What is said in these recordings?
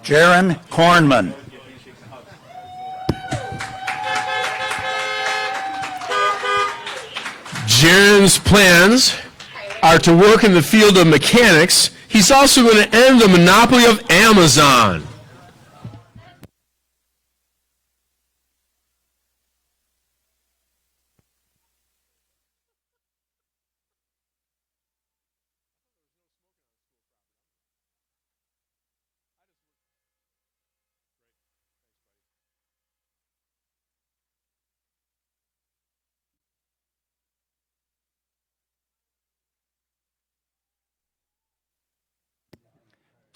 Jaron Kornman. Jaron's plans are to work in the field of mechanics. He's also going to end the monopoly of Amazon.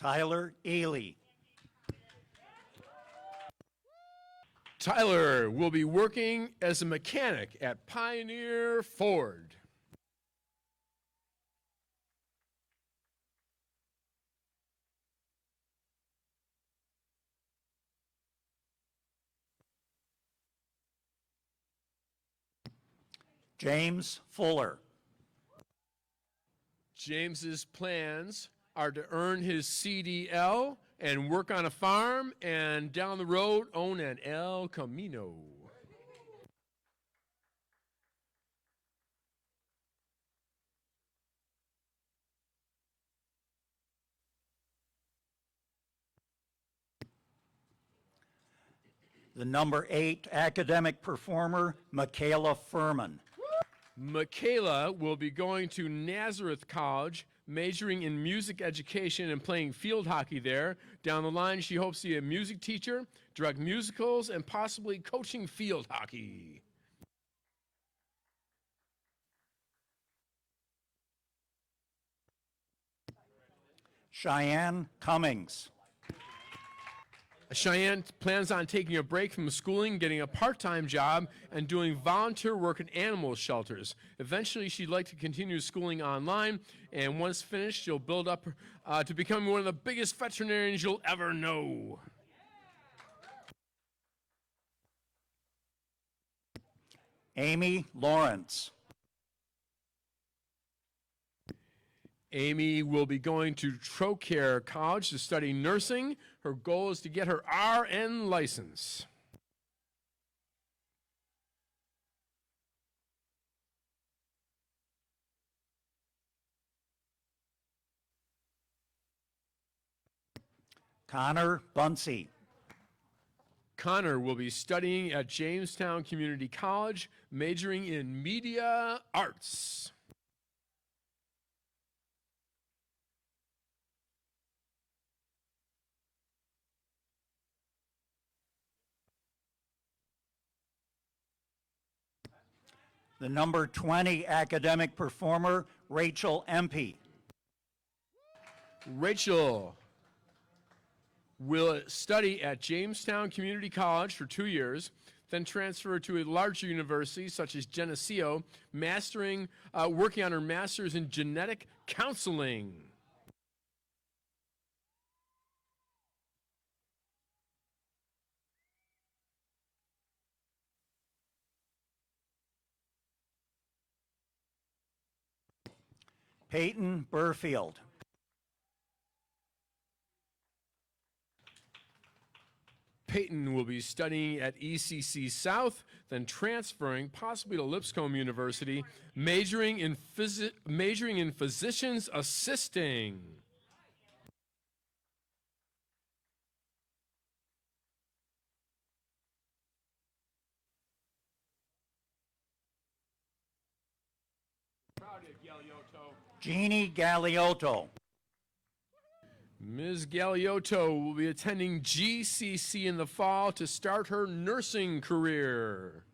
Tyler Ely. Tyler will be working as a mechanic at Pioneer Ford. James Fuller. James's plans are to earn his CDL and work on a farm and down the road own an El Camino. The number 8 academic performer, Michaela Furman. Michaela will be going to Nazareth College, majoring in music education and playing field hockey there. Down the line, she hopes to be a music teacher, direct musicals, and possibly coaching field hockey. Cheyenne Cummings. Cheyenne plans on taking a break from schooling, getting a part-time job, and doing volunteer work in animal shelters. Eventually, she'd like to continue schooling online, and once finished, she'll build up to become one of the biggest veterinarians you'll ever know. Amy Lawrence. Amy will be going to Trocare College to study nursing. Her goal is to get her RN license. Connor Bunsey. Connor will be studying at Jamestown Community College, majoring in media arts. The number 20 academic performer, Rachel Empey. Rachel will study at Jamestown Community College for 2 years, then transfer to a larger university such as Geneseo, working on her master's in genetic counseling. Peyton Burfield. Peyton will be studying at ECC South, then transferring possibly to Lipscomb University, majoring in physician's assisting. Jeannie Galiotto. Ms. Galiotto will be attending GCC in the fall to start her nursing career.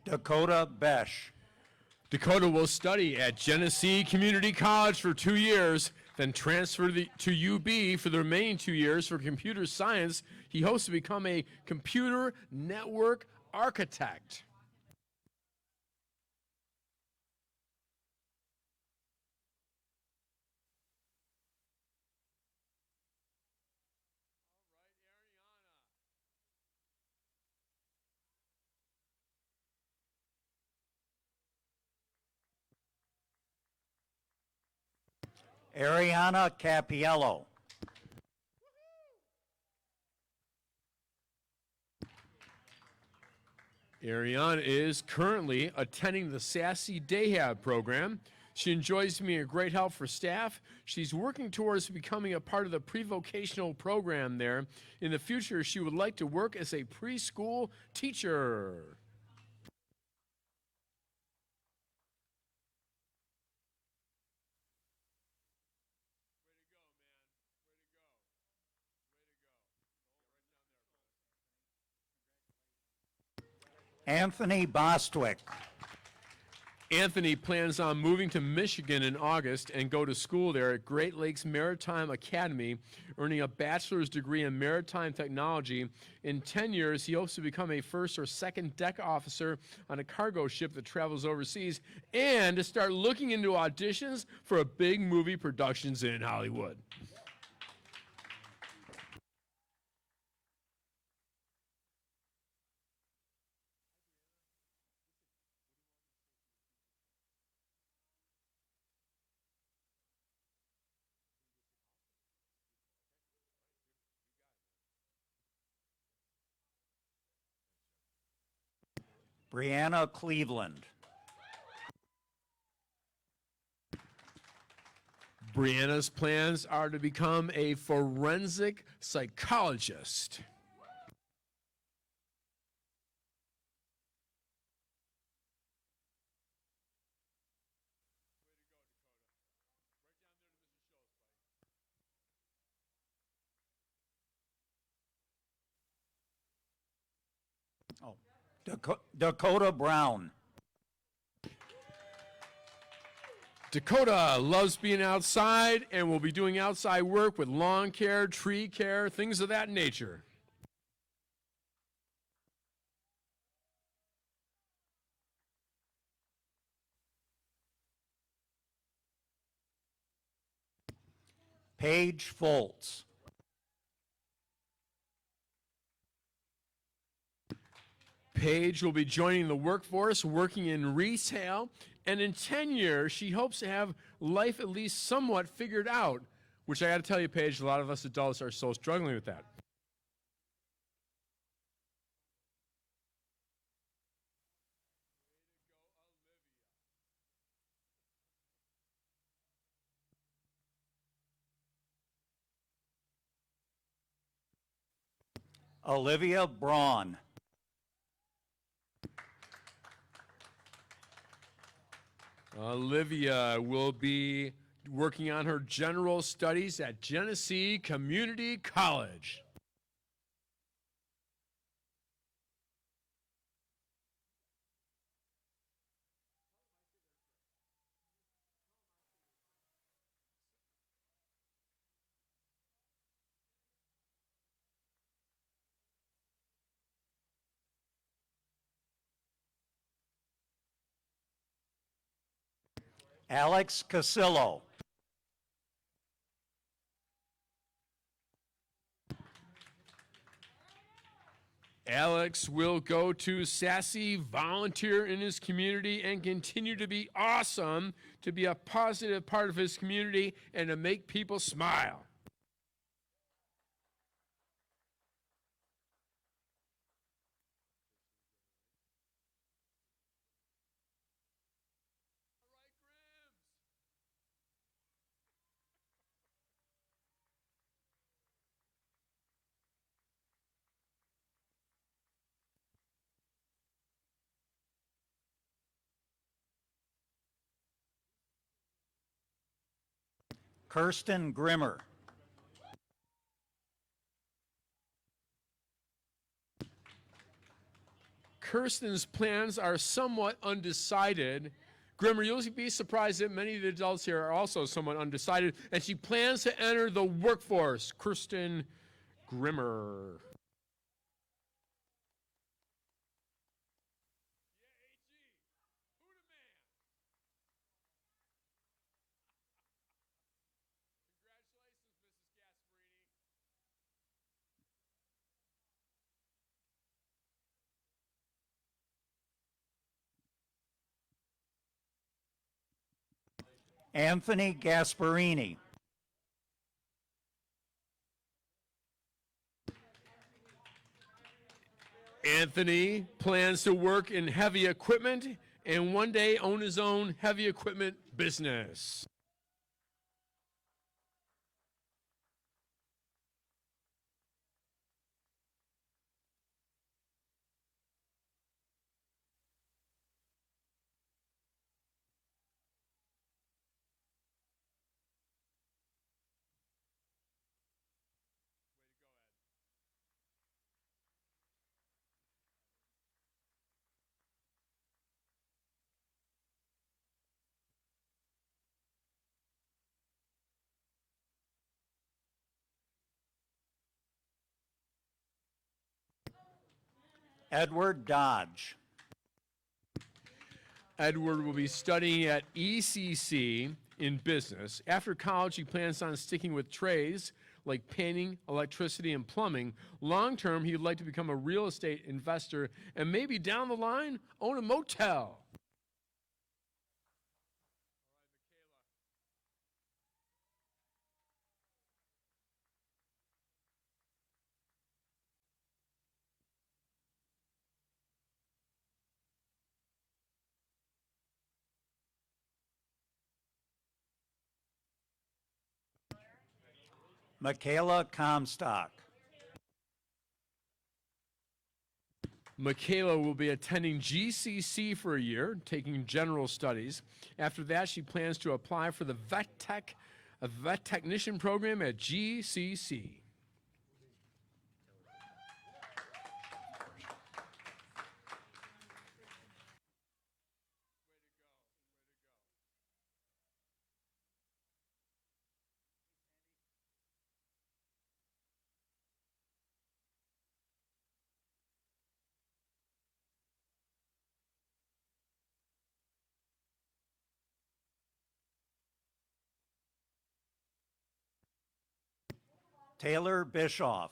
Dakota Besh. Dakota will study at Genesee Community College for 2 years, then transfer to UB for the remaining 2 years for computer science. He hopes to become a computer network architect. Ariana Capiello. Ariana is currently attending the Sassy Dayhab program. She enjoys being a great help for staff. She's working towards becoming a part of the pre-vocational program there. In the future, she would like to work as a preschool teacher. Anthony Bostwick. Anthony plans on moving to Michigan in August and go to school there at Great Lakes Maritime Academy, earning a bachelor's degree in maritime technology. In 10 years, he hopes to become a first or second deck officer on a cargo ship that travels overseas and to start looking into auditions for a big movie productions in Hollywood. Brianna Cleveland. Brianna's plans are to become a forensic psychologist. Dakota Brown. Dakota loves being outside and will be doing outside work with lawn care, tree care, things of that nature. Paige Foltz. Paige will be joining the workforce, working in retail, and in 10 years, she hopes to have life at least somewhat figured out, which I got to tell you, Paige, a lot of us adults are so struggling with that. Olivia Braun. Olivia will be working on her general studies at Genesee Community College. Alex Casillo. Alex will go to Sassy, volunteer in his community, and continue to be awesome, to be a positive part of his community, and to make people smile. Kirsten Grimmer. Kirsten's plans are somewhat undecided. Grimmer, you'll be surprised that many of the adults here are also somewhat undecided, and she plans to enter the workforce. Kirsten Grimmer. Anthony Gasparini. Anthony plans to work in heavy equipment and one day own his own heavy equipment business. Edward Dodge. Edward will be studying at ECC in business. After college, he plans on sticking with trades like painting, electricity, and plumbing. Long term, he would like to become a real estate investor and maybe down the line own a motel. Michaela Comstock. Michaela will be attending GCC for a year, taking general studies. After that, she plans to apply for the a vet technician program at GCC. Taylor Bischoff.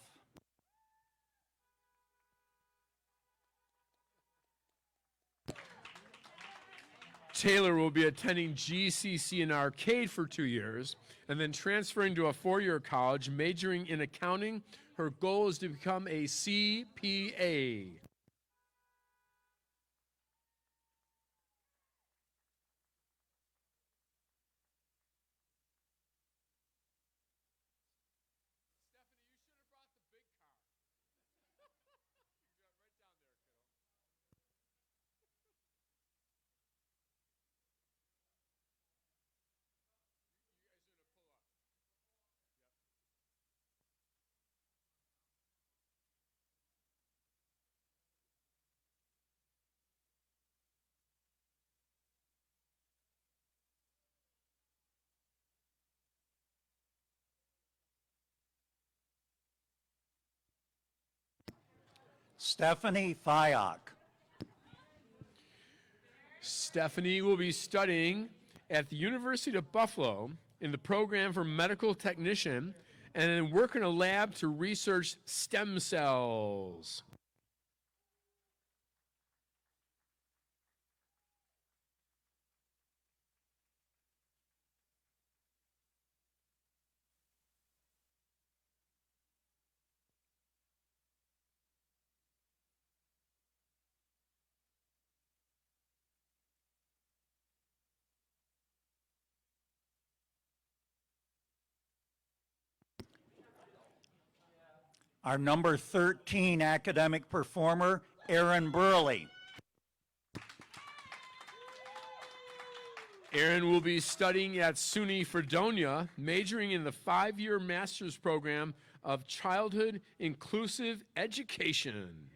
Taylor will be attending GCC in Arcade for 2 years and then transferring to a 4-year college, majoring in accounting. Her goal is to become a CPA. Stephanie Fyock. Stephanie will be studying at the University of Buffalo in the program for medical technician and then work in a lab to research stem cells. Our number 13 academic performer, Aaron Burley. Aaron will be studying at SUNY Fredonia, majoring in the 5-year master's program of childhood inclusive education.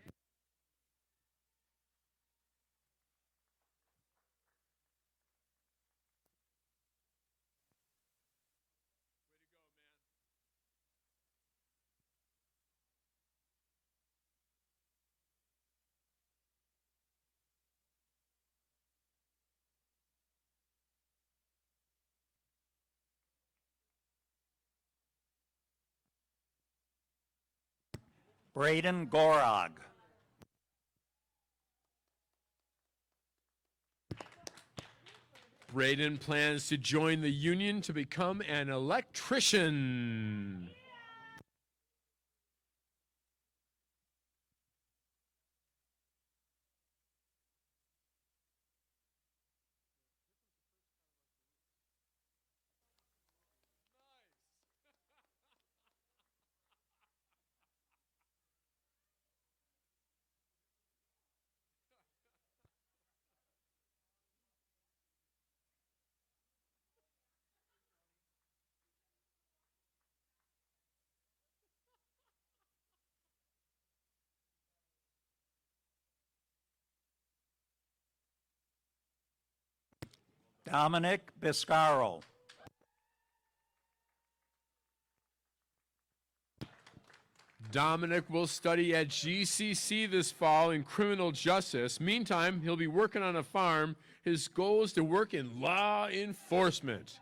Braden Gorog. Braden plans to join the union to become an electrician. Dominic Biscaro. Dominic will study at GCC this fall in criminal justice. Meantime, he'll be working on a farm. His goal is to work in law enforcement.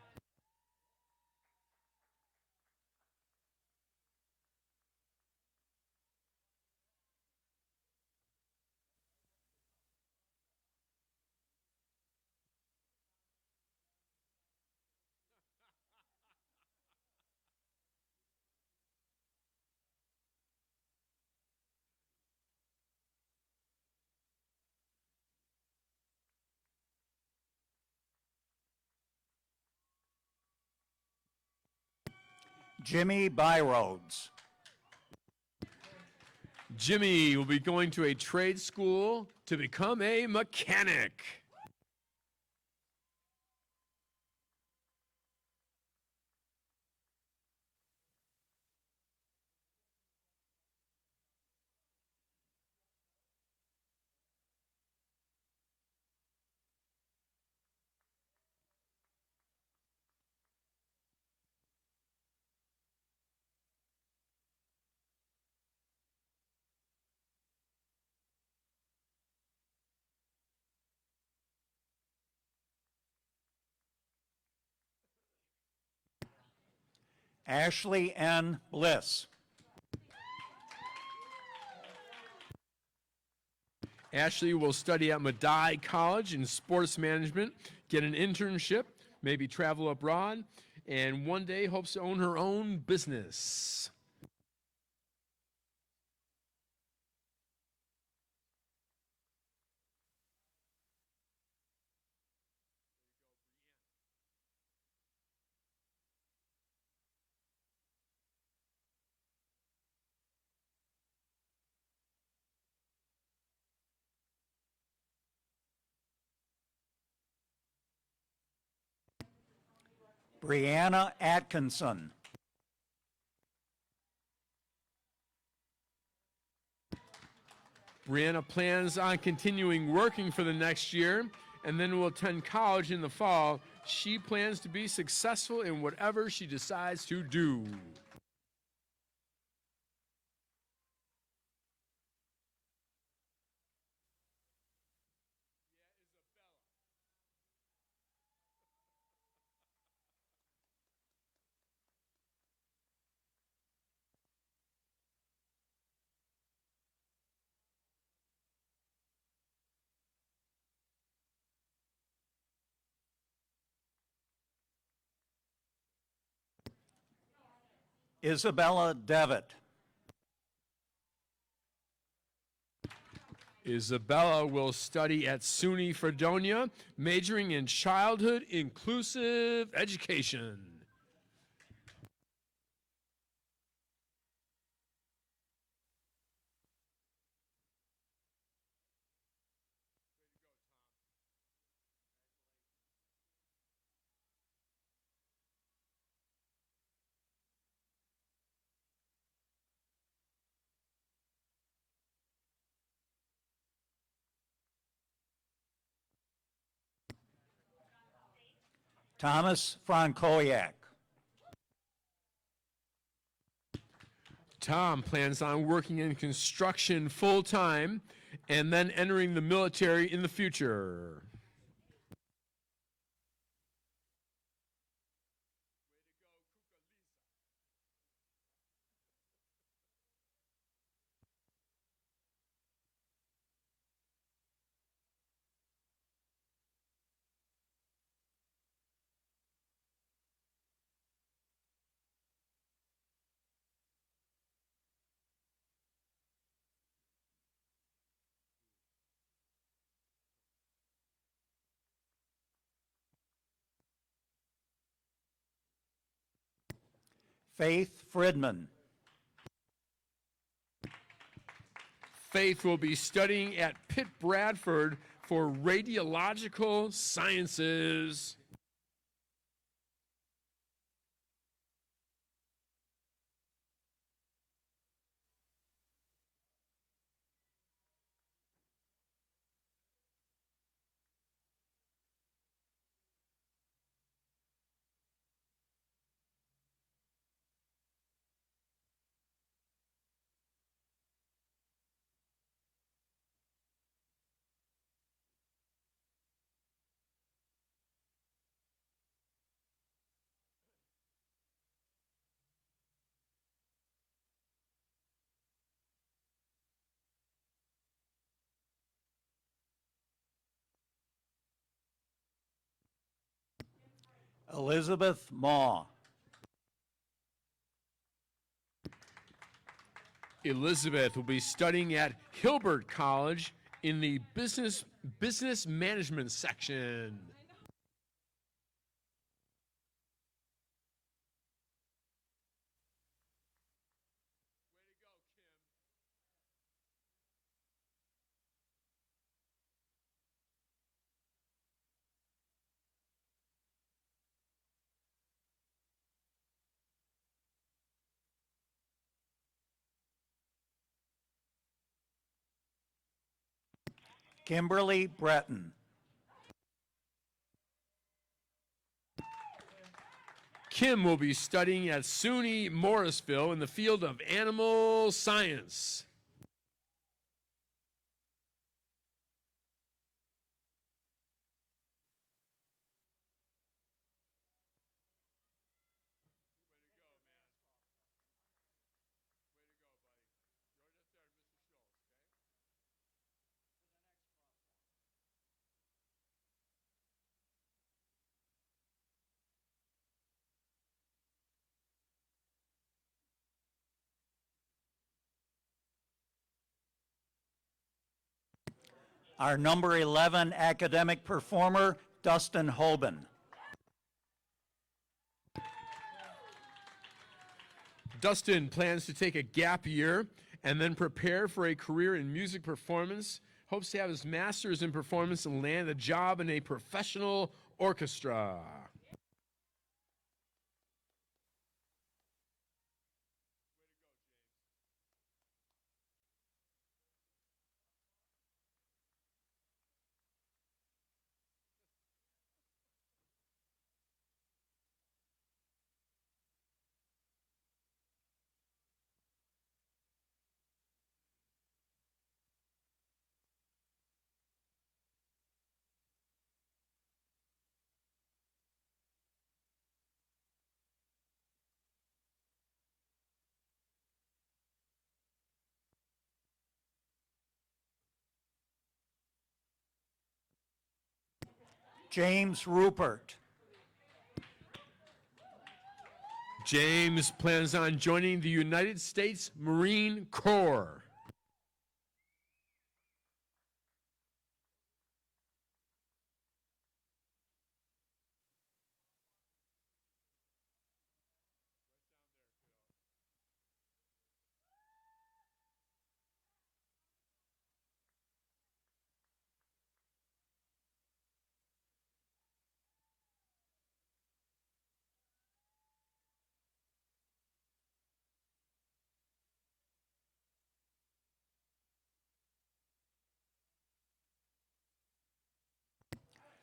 Jimmy Byroads. Jimmy will be going to a trade school to become a mechanic. Ashley N. Bliss. Ashley will study at Medaille College in sports management, get an internship, maybe travel abroad, and one day hopes to own her own business. Brianna Atkinson. Brianna plans on continuing working for the next year and then will attend college in the fall. She plans to be successful in whatever she decides to do. Isabella Devitt. Isabella will study at SUNY Fredonia, majoring in childhood inclusive education. Thomas Frankoyak. Tom plans on working in construction full-time and then entering the military in the future. Faith Fridman. Faith will be studying at Pitt Bradford for radiological sciences. Elizabeth Maw. Elizabeth will be studying at Hilbert College in the business management section. Kimberly Breton. Kim will be studying at SUNY Morrisville in the field of animal science. Our number 11 academic performer, Dustin Hoban. Dustin plans to take a gap year and then prepare for a career in music performance. Hopes to have his master's in performance and land a job in a professional orchestra. James Rupert. James plans on joining the United States Marine Corps.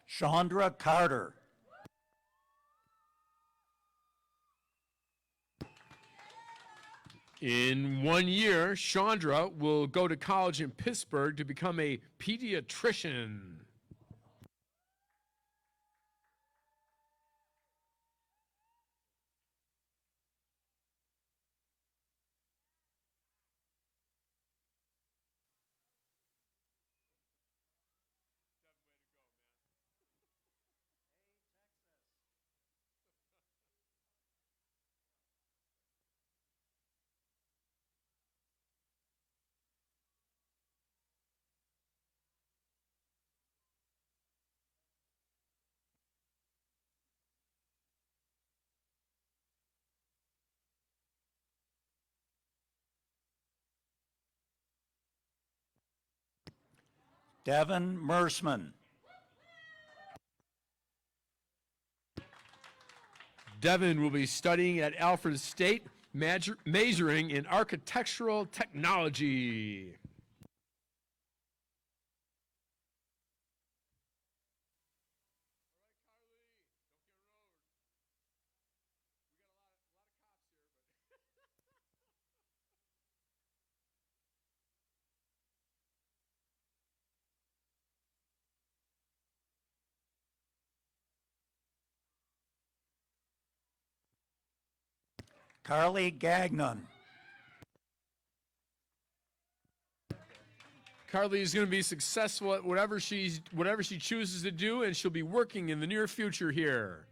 Chandra Carter. In 1 year, Chandra will go to college in Pittsburgh to become a pediatrician. Devin Mersman. Devin will be studying at Alfred State, majoring in architectural technology. Carly Gagnon. Carly is going to be successful at whatever she chooses to do, and she'll be working in the near future here.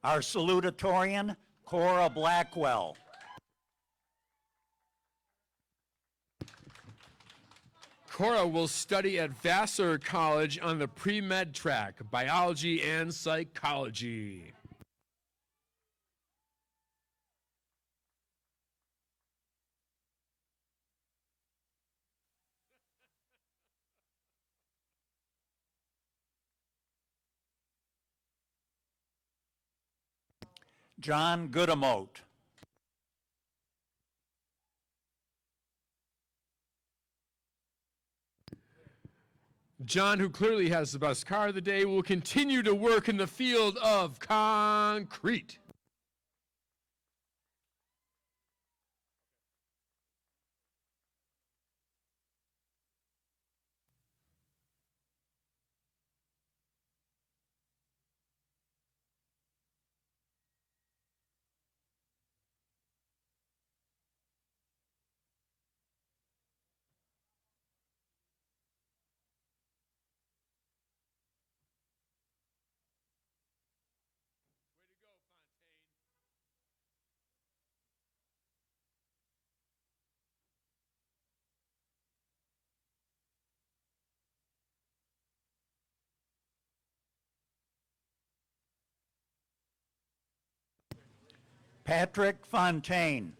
Our salutatorian, Cora Blackwell. Cora will study at Vassar College on the pre-med track, biology and psychology. John Goodamote. John, who clearly has the best car of the day, will continue to work in the field of concrete. Patrick Fontaine.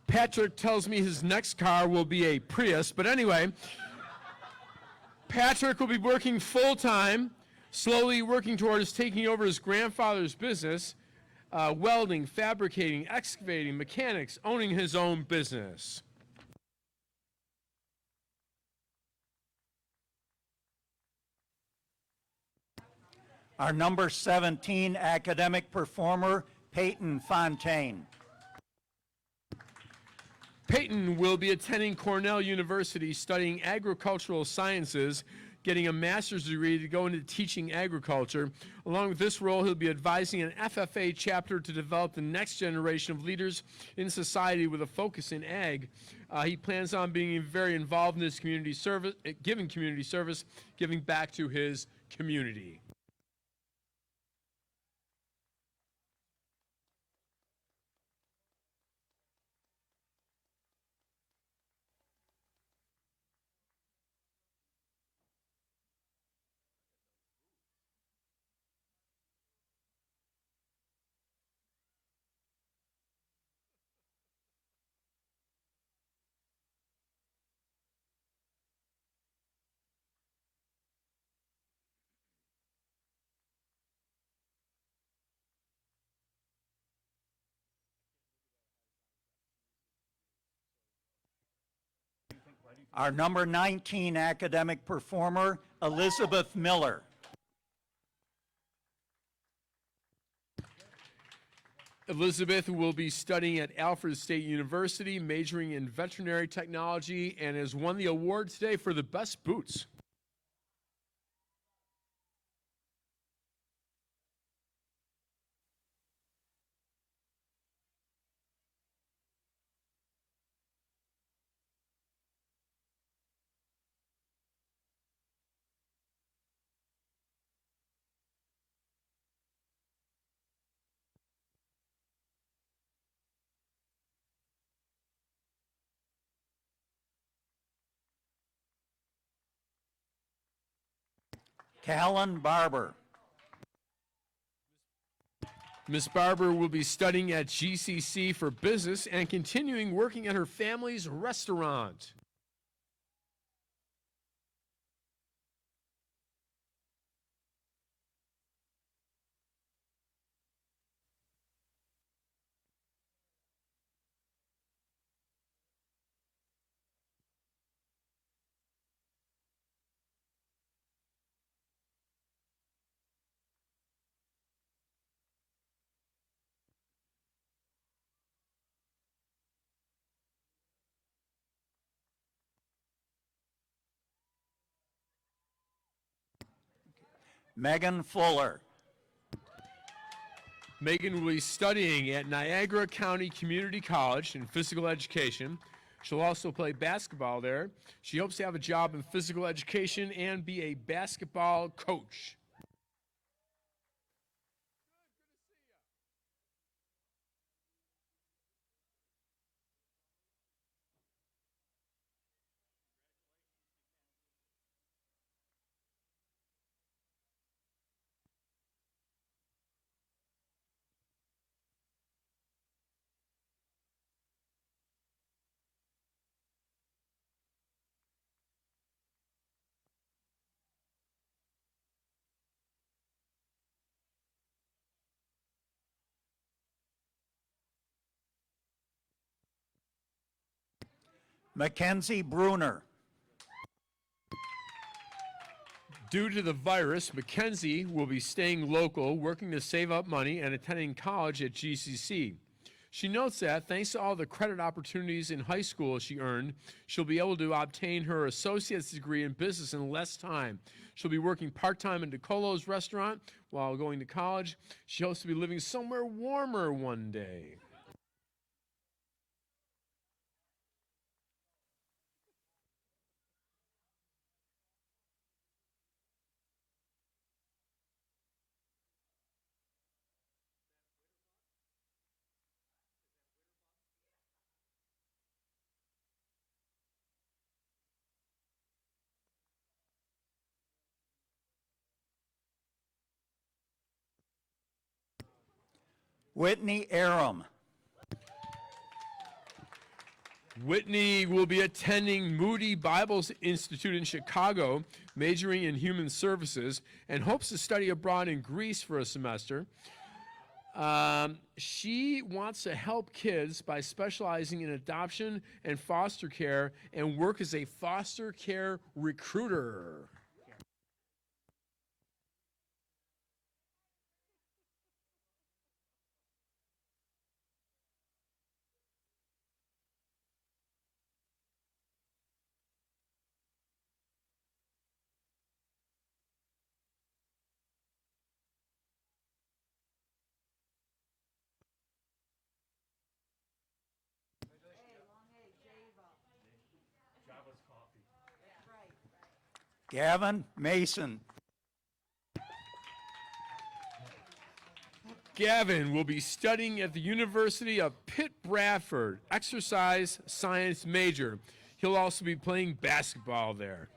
Patrick tells me his next car will be a Prius, but anyway, Patrick will be working full-time, slowly working towards taking over his grandfather's business, welding, fabricating, excavating, mechanics, owning his own business. Our number 17 academic performer, Peyton Fontaine. Peyton will be attending Cornell University studying agricultural sciences, getting a master's degree to go into teaching agriculture. Along with this role, he'll be advising an FFA chapter to develop the next generation of leaders in society with a focus in ag. He plans on being very involved in his community service, giving back to his community. Our number 19 academic performer, Elizabeth Miller. Elizabeth will be studying at Alfred State University, majoring in veterinary technology, and has won the award today for the best boots. Callan Barber. Ms. Barber will be studying at GCC for business and continuing working at her family's restaurant. Megan Fuller. Megan will be studying at Niagara County Community College in physical education. She'll also play basketball there. She hopes to have a job in physical education and be a basketball coach. Mackenzie Bruner. Due to the virus, Mackenzie will be staying local, working to save up money, and attending college at GCC. She notes that, thanks to all the credit opportunities in high school she earned, she'll be able to obtain her associate's degree in business in less time. She'll be working part-time in DiColo's restaurant while going to college. She hopes to be living somewhere warmer one day. Whitney Aram. Whitney will be attending Moody Bible Institute in Chicago, majoring in human services, and hopes to study abroad in Greece for a semester. She wants to help kids by specializing in adoption and foster care and work as a foster care recruiter. Gavin Mason. Gavin will be studying at the University of Pitt Bradford, exercise science major. He'll also be playing basketball there.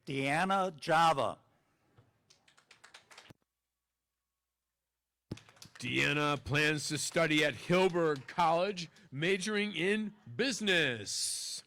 Deanna Java. Deanna plans to study at Hilberg College, majoring in business.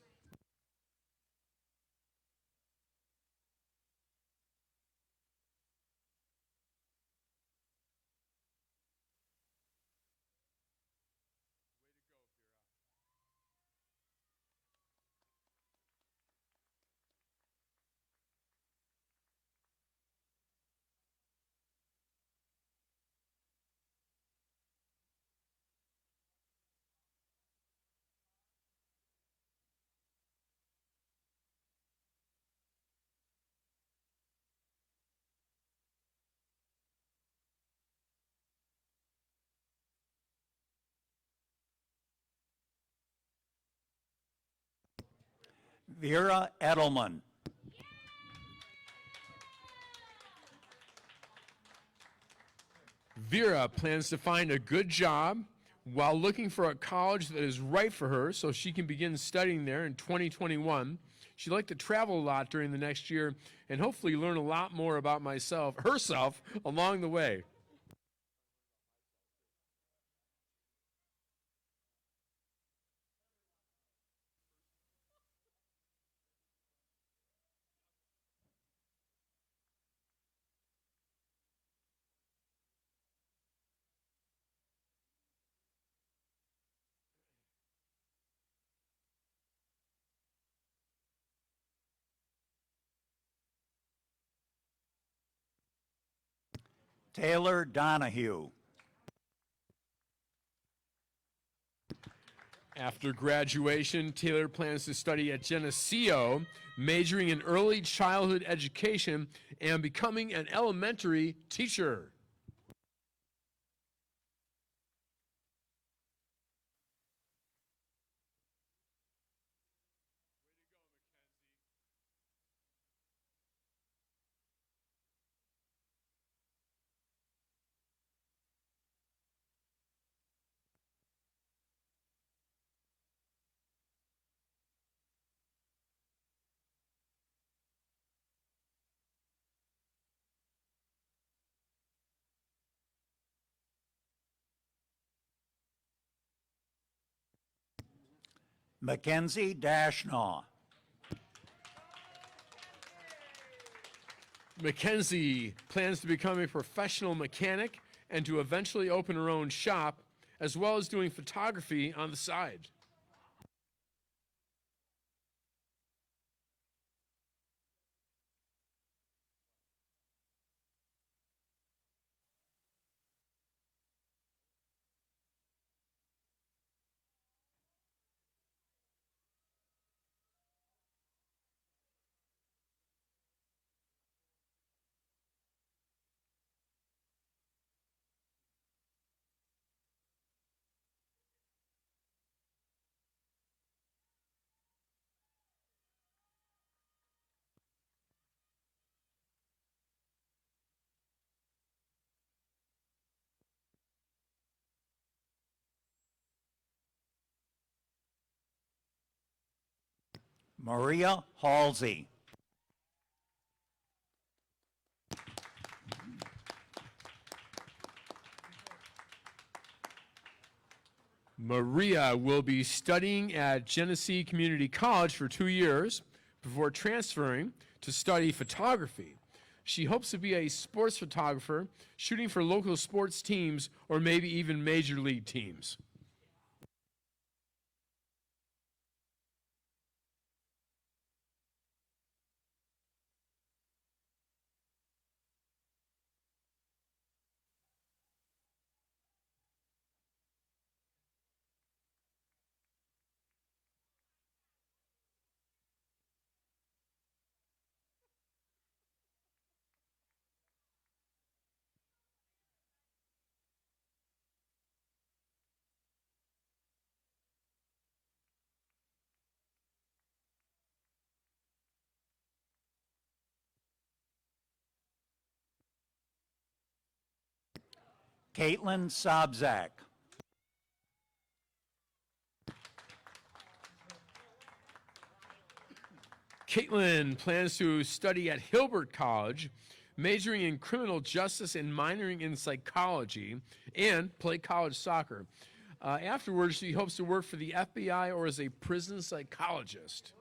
Vera Edelman. Vera plans to find a good job while looking for a college that is right for her so she can begin studying there in 2021. She'd like to travel a lot during the next year and hopefully learn a lot more about herself along the way. Taylor Donahue. After graduation, Taylor plans to study at Geneseo, majoring in early childhood education and becoming an elementary teacher. Mackenzie Dashnaw. Mackenzie plans to become a professional mechanic and to eventually open her own shop, as well as doing photography on the side. Maria Halsey. Maria will be studying at Genesee Community College for 2 years before transferring to study photography. She hopes to be a sports photographer, shooting for local sports teams or maybe even major league teams. Caitlin Sobzak. Caitlin plans to study at Hilbert College, majoring in criminal justice and minoring in psychology, and play college soccer. Afterwards, she hopes to work for the FBI or as a prison psychologist.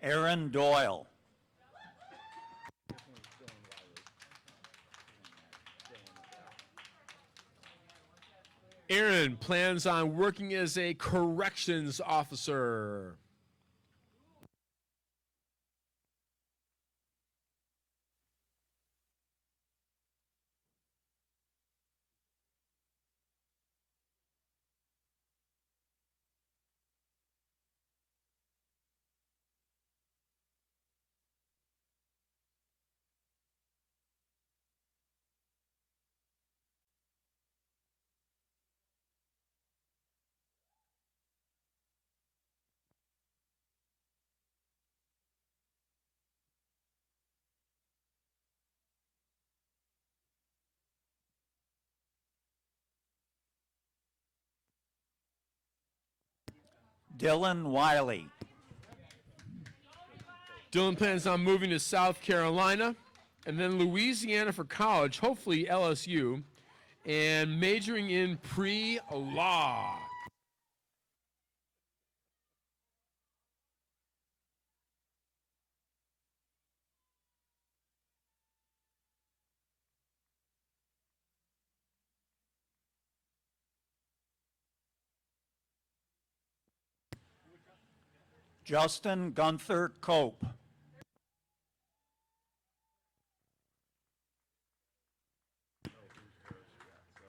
Aaron Doyle. Aaron plans on working as a corrections officer. Dylan Wiley. Dylan plans on moving to South Carolina and then Louisiana for college, hopefully LSU, and majoring in pre-law. Justin Gunther Cope.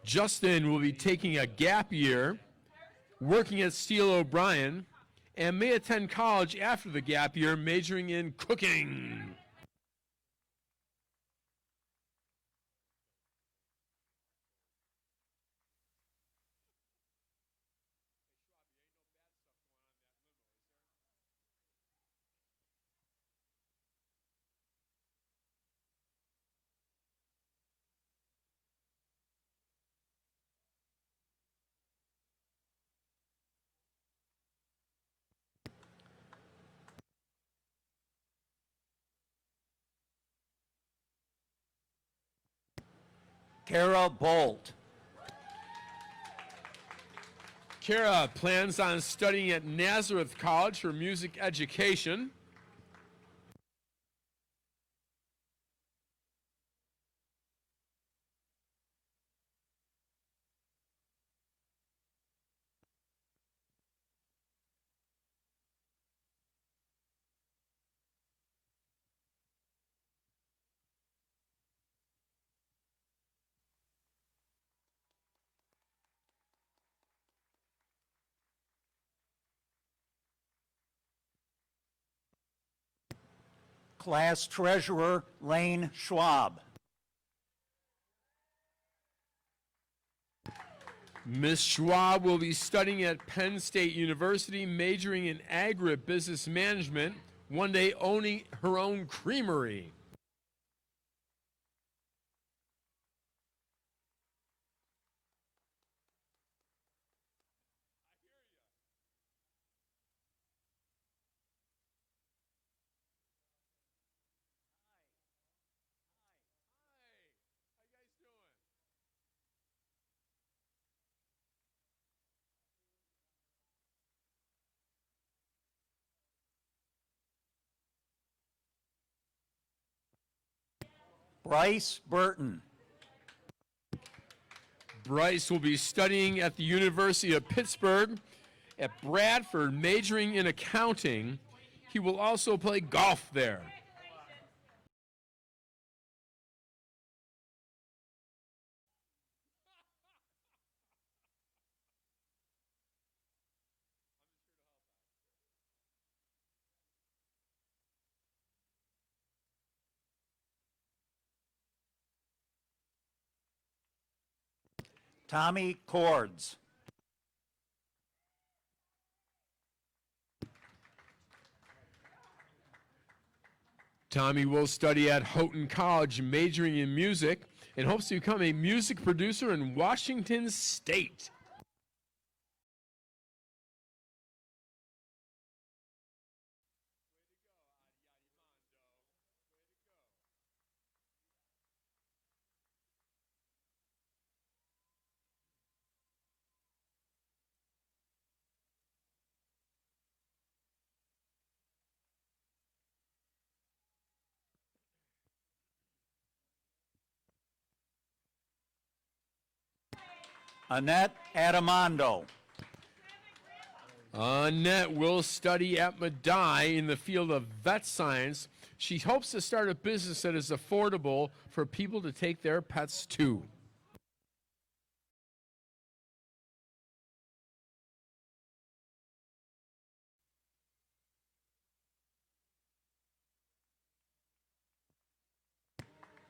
Justin will be taking a gap year, working at Steele O'Brien, and may attend college after the gap year, majoring in cooking. Kara Bolt. Kara plans on studying at Nazareth College for music education. Class Treasurer Lane Schwab. Ms. Schwab will be studying at Penn State University, majoring in agribusiness management, one day owning her own creamery. Bryce Burton. Bryce will be studying at the University of Pittsburgh at Bradford, majoring in accounting. He will also play golf there. Tommy Cords. Tommy will study at Houghton College, majoring in music, and hopes to become a music producer in Washington State. Annette Adamondo. Annette will study at Medaille in the field of vet science. She hopes to start a business that is affordable for people to take their pets to.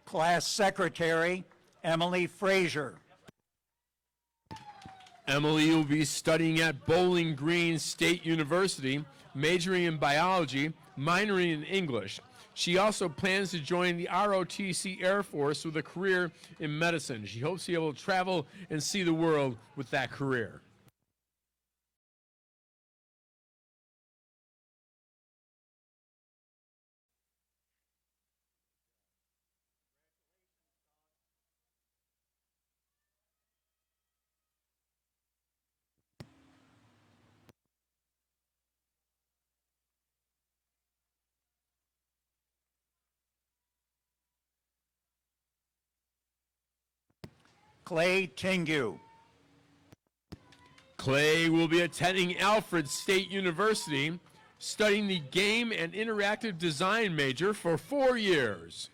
Class Secretary Emily Frazier. Emily will be studying at Bowling Green State University, majoring in biology, minoring in English. She also plans to join the ROTC Air Force with a career in medicine. She hopes to be able to travel and see the world with that career. Clay Tingu. Clay will be attending Alfred State University. studying the game and interactive design major for 4 years.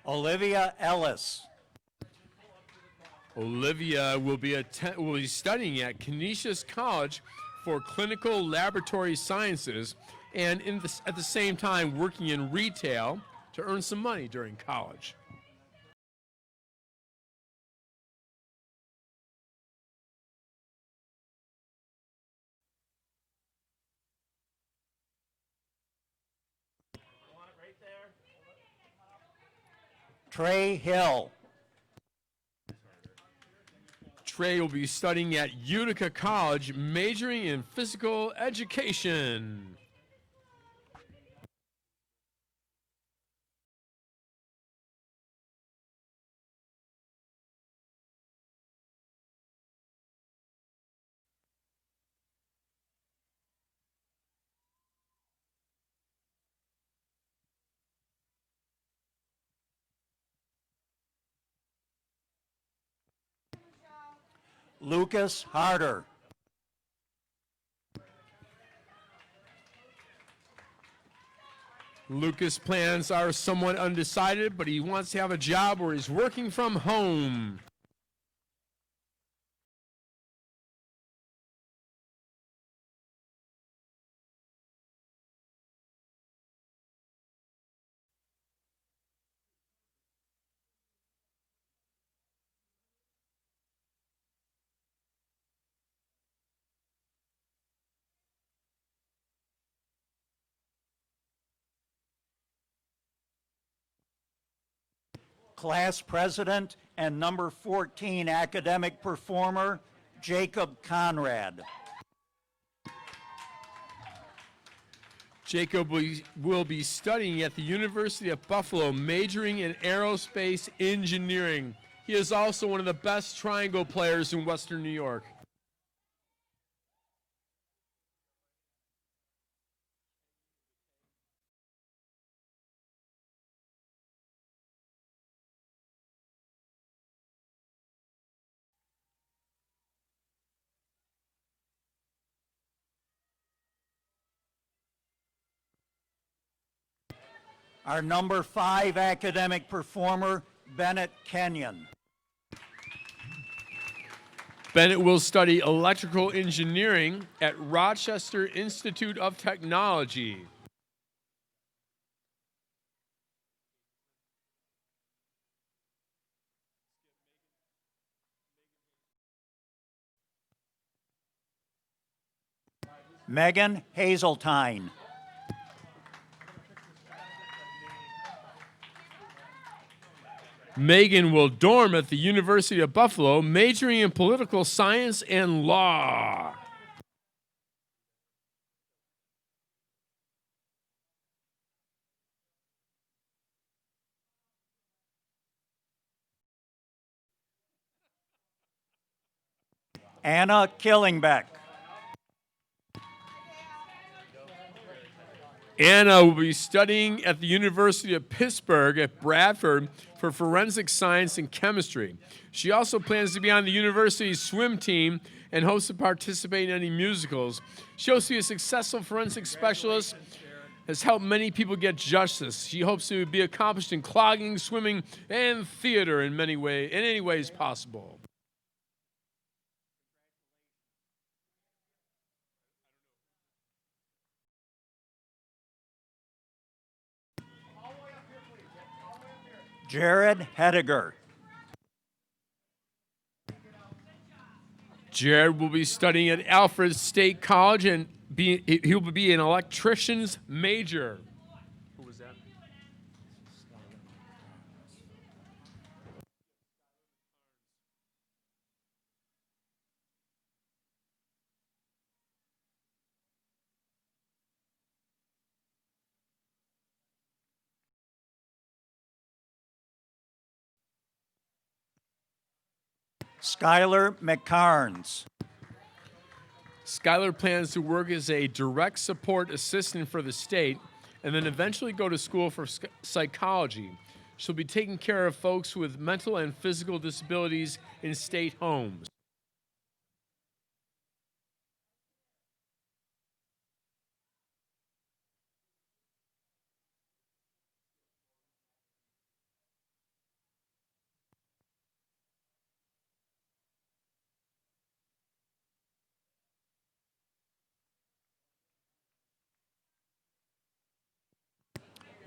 Olivia Ellis. Olivia will be studying at Canisius College for clinical laboratory sciences and at the same time working in retail to earn some money during college. Trey Hill. Trey will be studying at Utica College, majoring in physical education. Lucas Harder. Lucas' plans are somewhat undecided, but he wants to have a job where he's working from home. Class president and number 14 academic performer, Jacob Conrad. Jacob will be studying at the University of Buffalo, majoring in aerospace engineering. He is also one of the best triangle players in Western New York. Our number 5 academic performer, Bennett Kenyon. Bennett will study electrical engineering at Rochester Institute of Technology. Megan Hazeltine. Megan will dorm at the University of Buffalo, majoring in political science and law. Anna Killingbeck. Anna will be studying at the University of Pittsburgh at Bradford for forensic science and chemistry. She also plans to be on the university's swim team and hopes to participate in any musicals. She hopes to be a successful forensic specialist, has helped many people get justice. She hopes to be accomplished in clogging, swimming, and theater in any ways possible. Jared Hediger. Jared will be studying at Alfred State College and he will be an electrician's major. Who was that? Skylar McCarnes. Skylar plans to work as a direct support assistant for the state and then eventually go to school for psychology. She'll be taking care of folks with mental and physical disabilities in state homes.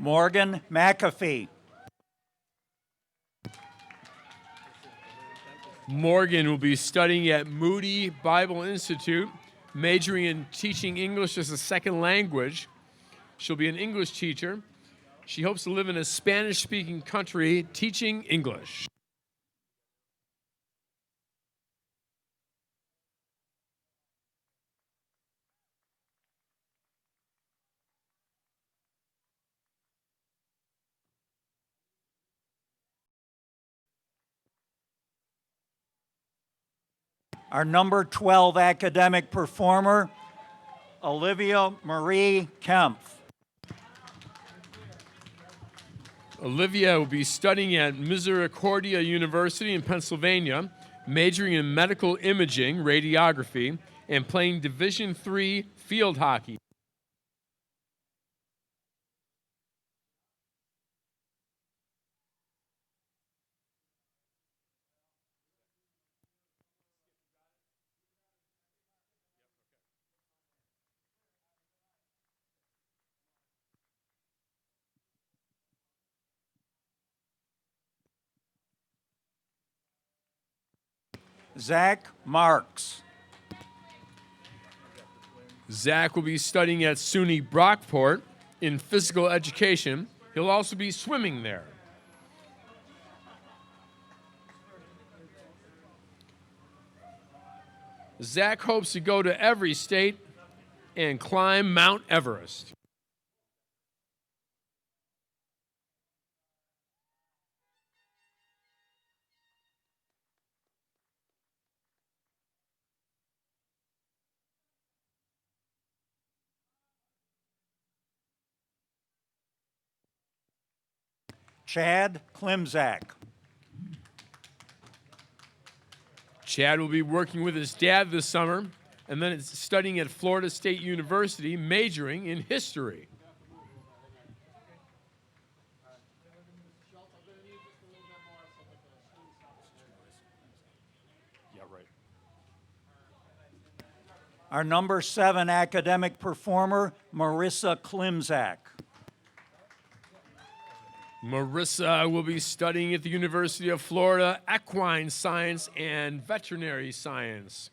Morgan McAfee. Morgan will be studying at Moody Bible Institute, majoring in teaching English as a second language. She'll be an English teacher. She hopes to live in a Spanish-speaking country teaching English. Our number 12 academic performer, Olivia Marie Kempf. Olivia will be studying at Misericordia University in Pennsylvania, majoring in medical imaging, radiography, and playing Division III field hockey. Zach Marks. Zach will be studying at SUNY Brockport in physical education. He'll also be swimming there. Zach hopes to go to every state and climb Mount Everest. Chad Klimzak. Chad will be working with his dad this summer and then is studying at Florida State University, majoring in history. Yeah, right. Our number 7 academic performer, Marissa Klimzak. Marissa will be studying at the University of Florida, equine science and veterinary science.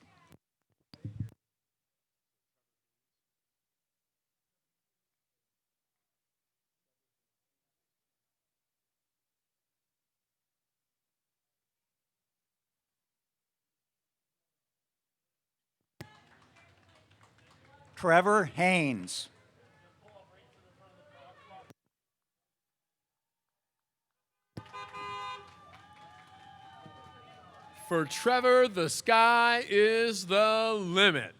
Trevor Haynes. For Trevor, the sky is the limit.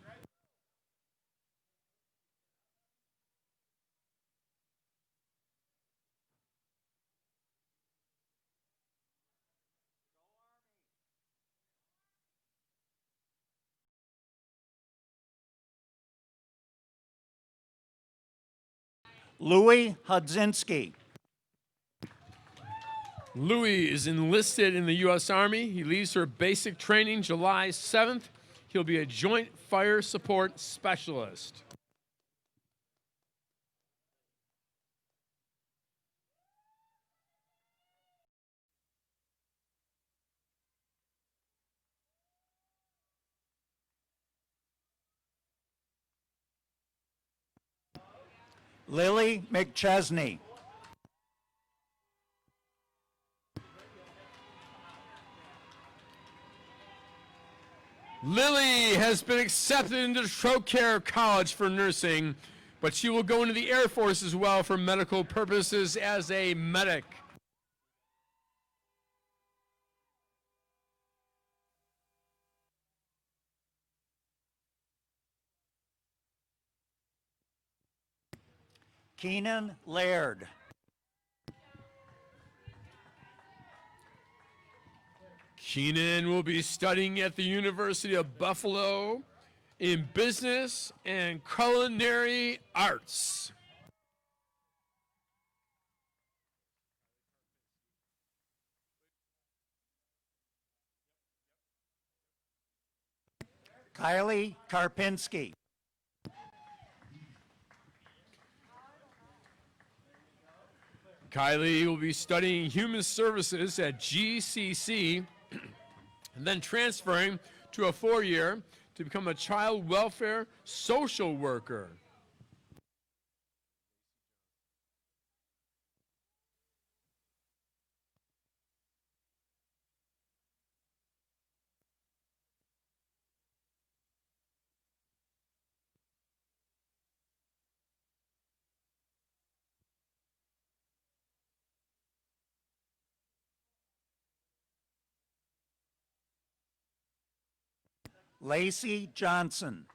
Louis Hudzinski. Louis is enlisted in the U.S. Army. He leaves for basic training July 7th. He'll be a Joint Fire Support Specialist. Lily McChesney. Lily has been accepted into Trocaire College for nursing, but she will go into the Air Force as well for medical purposes as a medic. Keenan Laird. Keenan will be studying at the University of Buffalo in business and culinary arts. Kylie Karpinski. Kylie will be studying human services at GCC and then transferring to a 4-year to become a child welfare social worker. Lacey Johnson.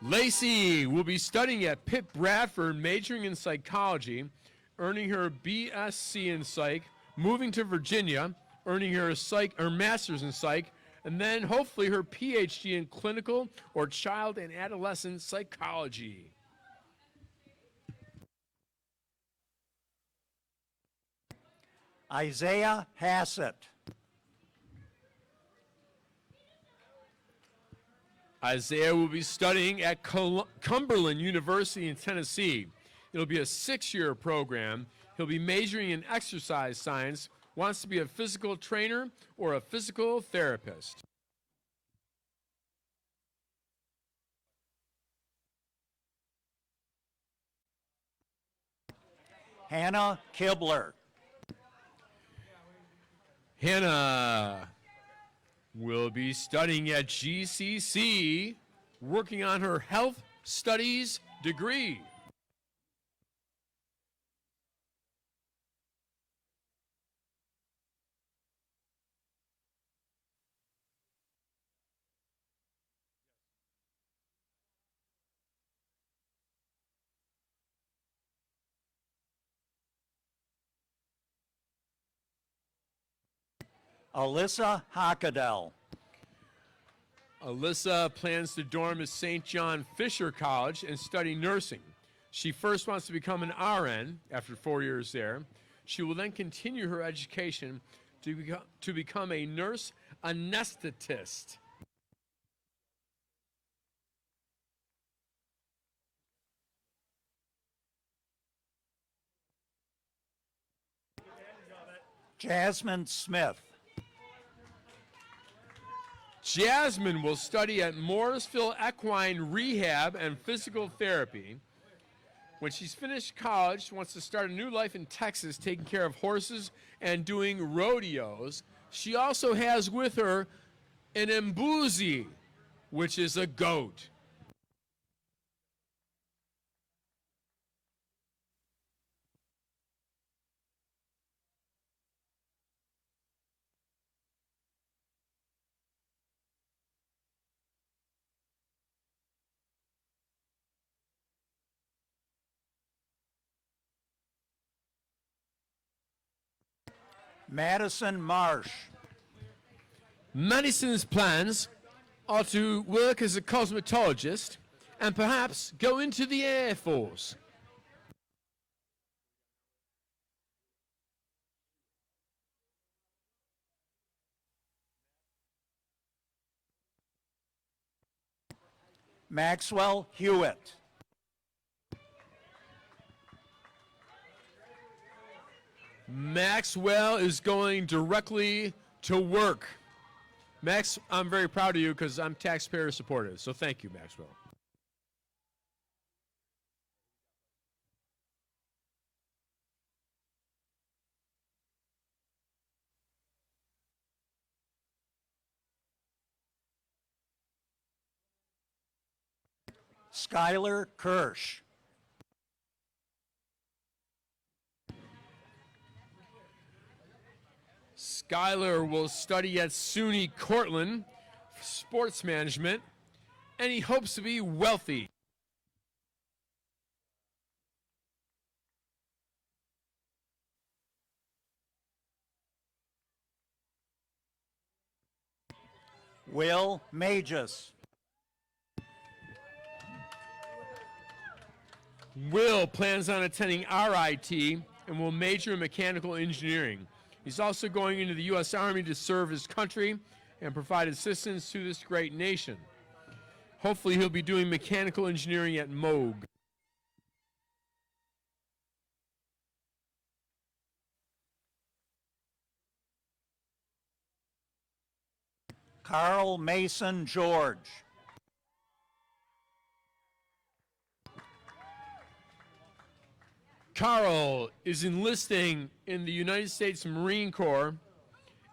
Lacey will be studying at Pitt Bradford, majoring in psychology, earning her BSc in psych, moving to Virginia, earning her master's in psych, and then hopefully her PhD in clinical or child and adolescent psychology. Isaiah Hassett. Isaiah will be studying at Cumberland University in Tennessee. It'll be a 6-year program. He'll be majoring in exercise science, wants to be a physical trainer or a physical therapist. Hannah Kibler. Hannah will be studying at GCC, working on her health studies degree. Alyssa Hockadell. Alyssa plans to dorm at St. John Fisher College and study nursing. She first wants to become an RN after 4 years there. She will then continue her education to become a nurse anesthetist. Jasmine Smith. Jasmine will study at Morrisville Equine Rehab and Physical Therapy. When she's finished college, she wants to start a new life in Texas, taking care of horses and doing rodeos. She also has with her an embuzi, which is a goat. Madison Marsh. Madison's plans are to work as a cosmetologist and perhaps go into the Air Force. Maxwell Hewitt. Maxwell is going directly to work. Max, I'm very proud of you because I'm taxpayer supported, so thank you, Maxwell. Skylar Kirsch. Skylar will study at SUNY Cortland, sports management, and he hopes to be wealthy. Will Magis. Will plans on attending RIT and will major in mechanical engineering. He's also going into the U.S. Army to serve his country and provide assistance to this great nation. Hopefully he'll be doing mechanical engineering at Moog. Carl Mason George. Carl is enlisting in the United States Marine Corps.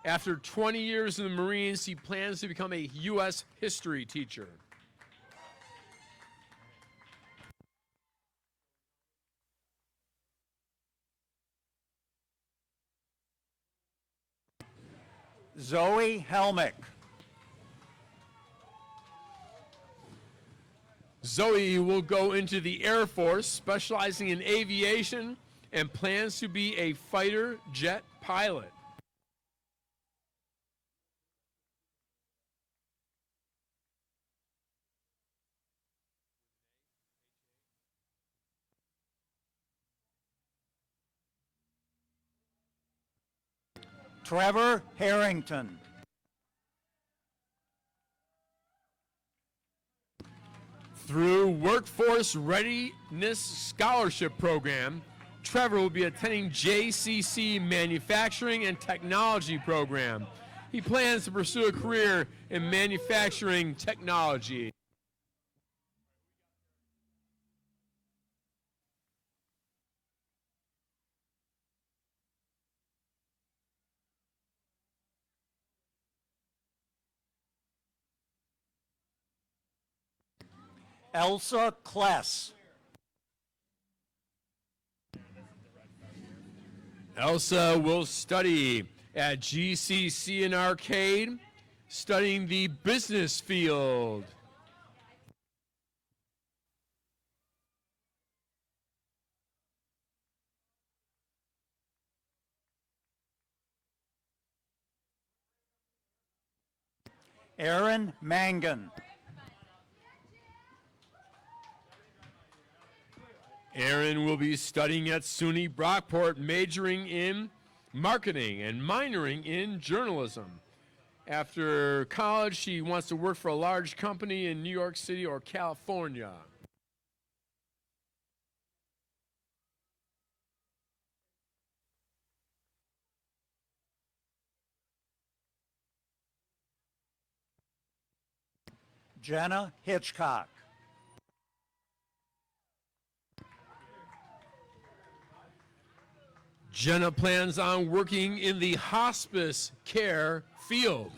After 20 years in the Marines, he plans to become a U.S. history teacher. Zoe Helmick. Zoe will go into the Air Force, specializing in aviation, and plans to be a fighter jet pilot. Trevor Harrington. Through Workforce Readiness Scholarship Program, Trevor will be attending JCC Manufacturing and Technology Program. He plans to pursue a career in manufacturing technology. Elsa Kless. Elsa will study at GCC and Arcade, studying the business field. Aaron Mangan. Aaron will be studying at SUNY Brockport, majoring in marketing and minoring in journalism. After college, she wants to work for a large company in New York City or California. Jenna Hitchcock. Jenna plans on working in the hospice care field.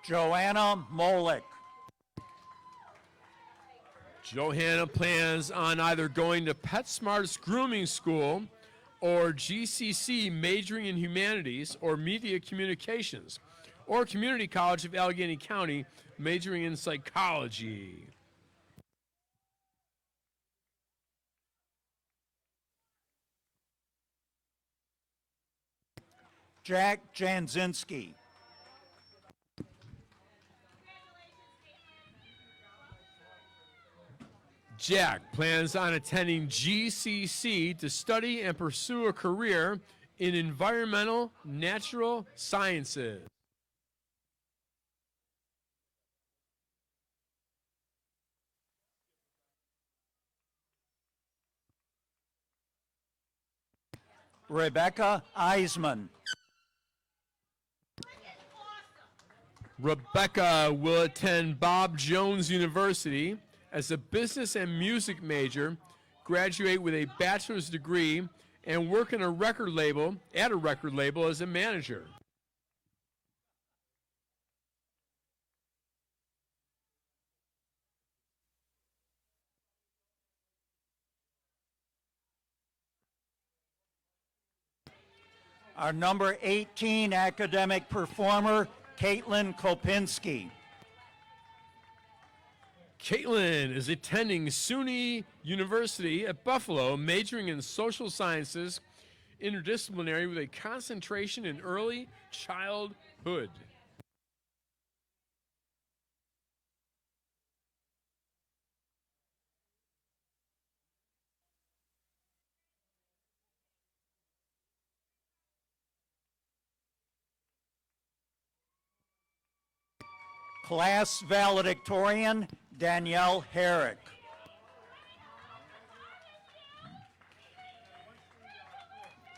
Joanna Molick. Johanna plans on either going to PetSmart's grooming school or GCC, majoring in humanities or media communications, or Community College of Allegheny County, majoring in psychology. Jack Janzinski. Jack plans on attending GCC to study and pursue a career in environmental natural sciences. Rebecca Eisman. Rebecca will attend Bob Jones University as a business and music major, graduate with a bachelor's degree, and work in a record label as a manager. Our number 18 academic performer, Caitlin Kopinski. Caitlin is attending SUNY University at Buffalo, majoring in social sciences, interdisciplinary with a concentration in early childhood. Class valedictorian, Danielle Herrick.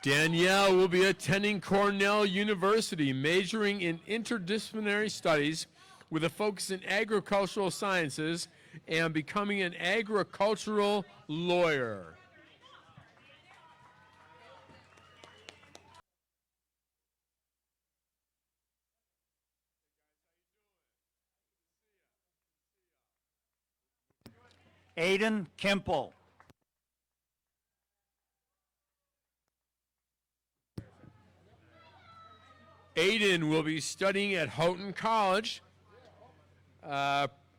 Danielle will be attending Cornell University, majoring in interdisciplinary studies with a focus in agricultural sciences and becoming an agricultural lawyer. Aiden Kimple. Aiden will be studying at Houghton College.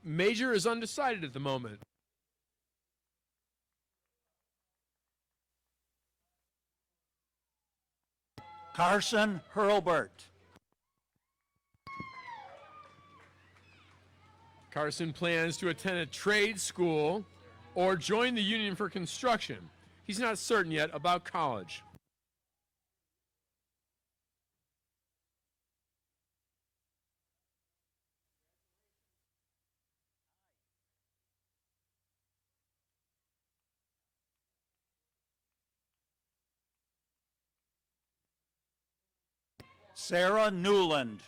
Major is undecided at the moment. Carson Hurlbert. Carson plans to attend a trade school or join the Union for Construction. He's not certain yet about college. Sarah Newland.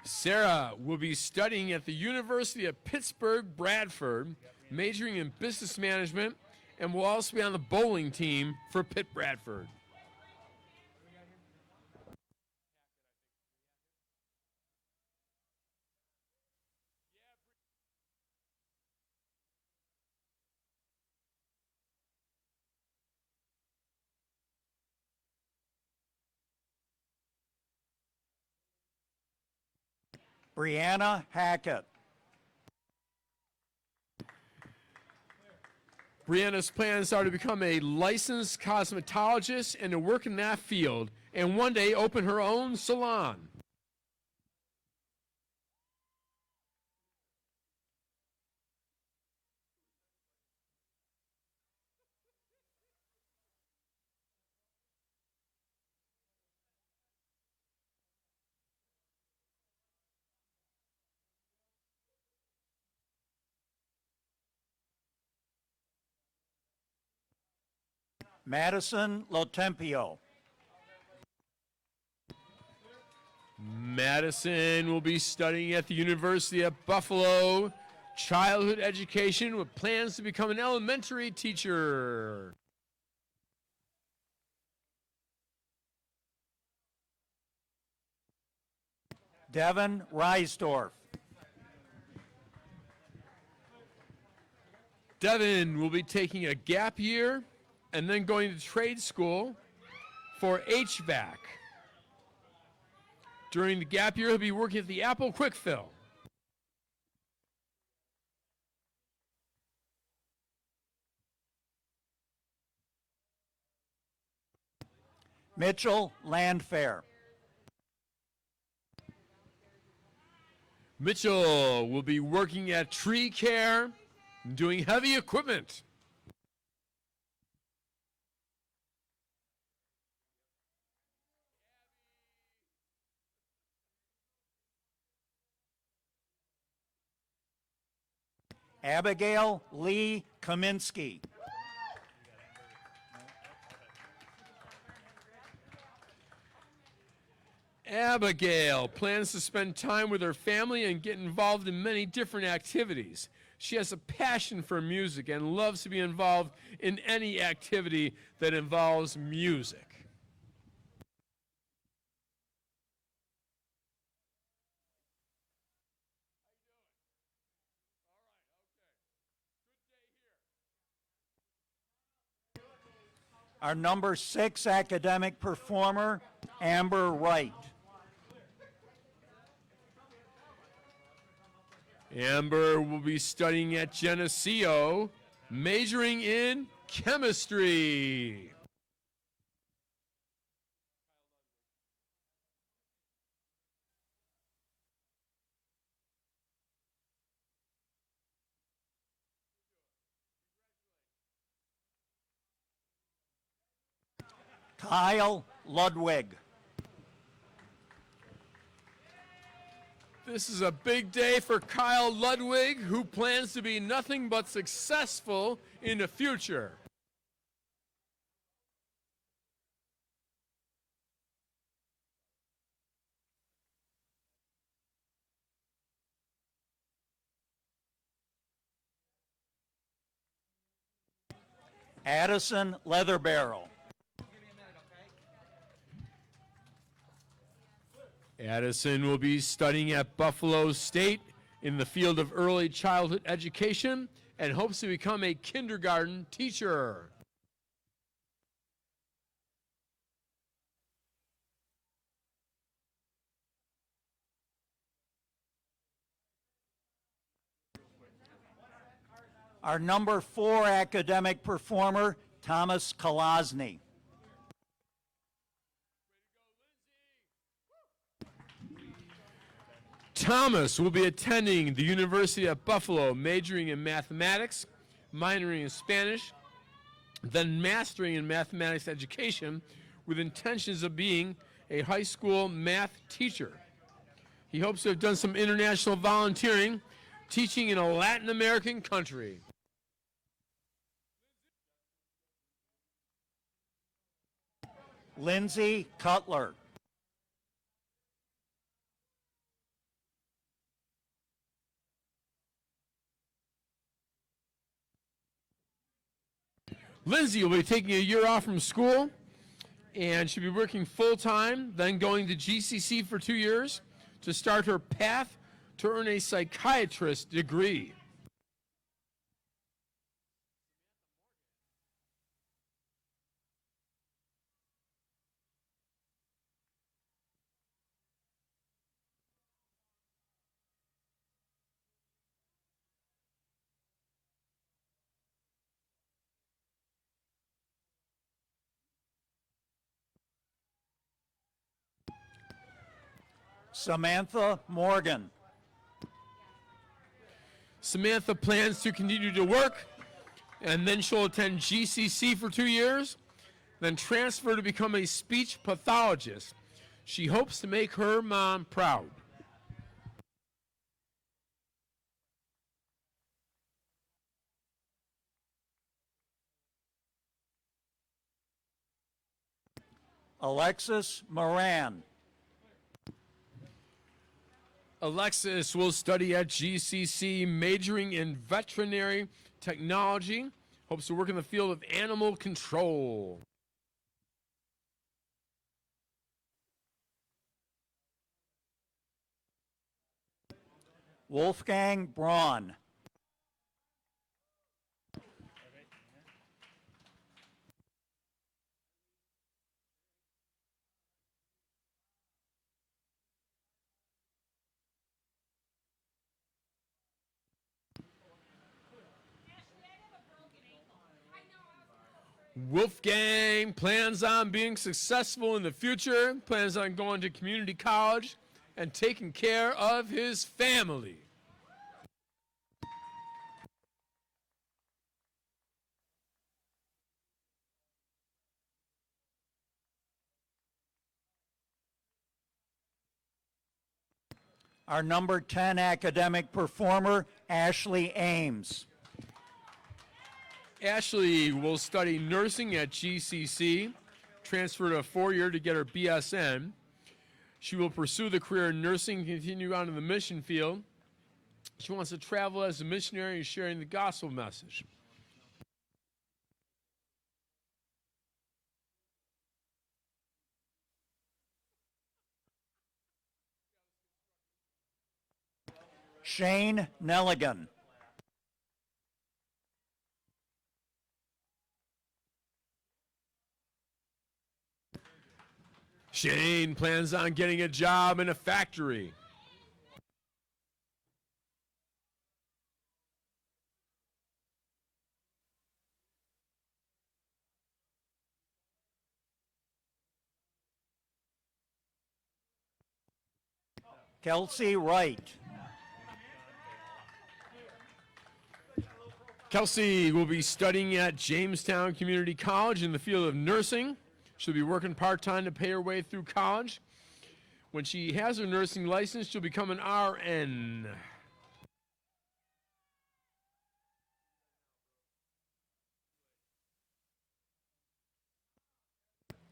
Sarah will be studying at the University of Pittsburgh-Bradford, majoring in business management, and will also be on the bowling team for Pitt Bradford. Brianna Hackett. Brianna's plans are to become a licensed cosmetologist and to work in that field, and one day open her own salon. Madison Lotempio. Madison will be studying at the University of Buffalo, childhood education with plans to become an elementary teacher. Devin Reisdorf. Devin will be taking a gap year and then going to trade school for HVAC. During the gap year, he'll be working at the Apple Quick Fill. Mitchell Landfair. Mitchell will be working at Tree Care, doing heavy equipment. Abigail Lee Kaminsky. Abigail plans to spend time with her family and get involved in many different activities. She has a passion for music and loves to be involved in any activity that involves music. Our number 6 academic performer, Amber Wright. Amber will be studying at Geneseo, majoring in chemistry. Kyle Ludwig. This is a big day for Kyle Ludwig, who plans to be nothing but successful in the future. Addison Leatherbarrel. Addison will be studying at Buffalo State in the field of early childhood education and hopes to become a kindergarten teacher. Our number 4 academic performer, Thomas Kolosny. Thomas will be attending the University of Buffalo, majoring in mathematics, minoring in Spanish, then mastering in mathematics education with intentions of being a high school math teacher. He hopes to have done some international volunteering, teaching in a Latin American country. Lindsay Cutler. Lindsay will be taking a year off from school and she'll be working full-time, then going to GCC for 2 years to start her path to earn a psychiatrist degree. Samantha Morgan. Samantha plans to continue to work, and then she'll attend GCC for 2 years, then transfer to become a speech pathologist. She hopes to make her mom proud. Alexis Moran. Alexis will study at GCC, majoring in veterinary technology. Hopes to work in the field of animal control. Wolfgang Braun. Wolfgang plans on being successful in the future, plans on going to community college and taking care of his family. Our number 10 academic performer, Ashley Ames. Ashley will study nursing at GCC, transfer to a 4-year to get her BSN. She will pursue the career in nursing and continue on in the mission field. She wants to travel as a missionary and sharing the gospel message. Shane Nelligan. Shane plans on getting a job in a factory. Kelsey Wright. Kelsey will be studying at Jamestown Community College in the field of nursing. She'll be working part-time to pay her way through college. When she has her nursing license, she'll become an RN.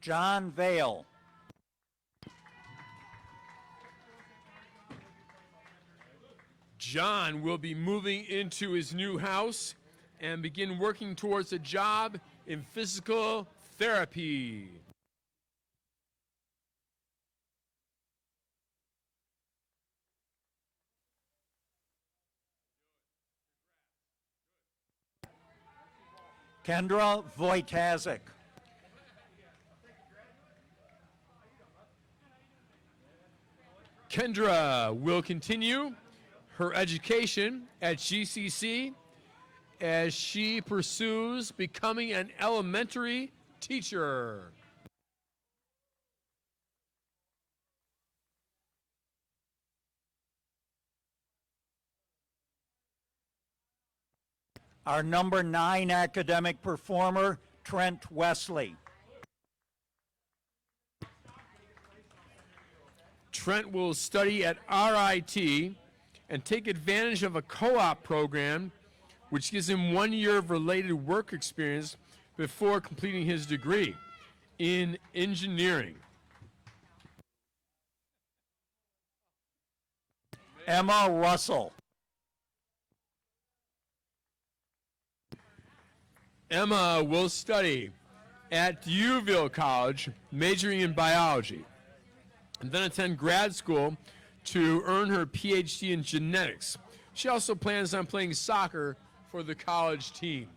John Vale. John will be moving into his new house and begin working towards a job in physical therapy. Kendra Wojtasek. Kendra will continue her education at GCC as she pursues becoming an elementary teacher. Our number 9 academic performer, Trent Wesley. Trent will study at RIT and take advantage of a co-op program which gives him 1 year of related work experience before completing his degree in engineering. Emma Russell. Emma will study at Uville College, majoring in biology, and then attend grad school to earn her PhD in genetics. She also plans on playing soccer for the college team.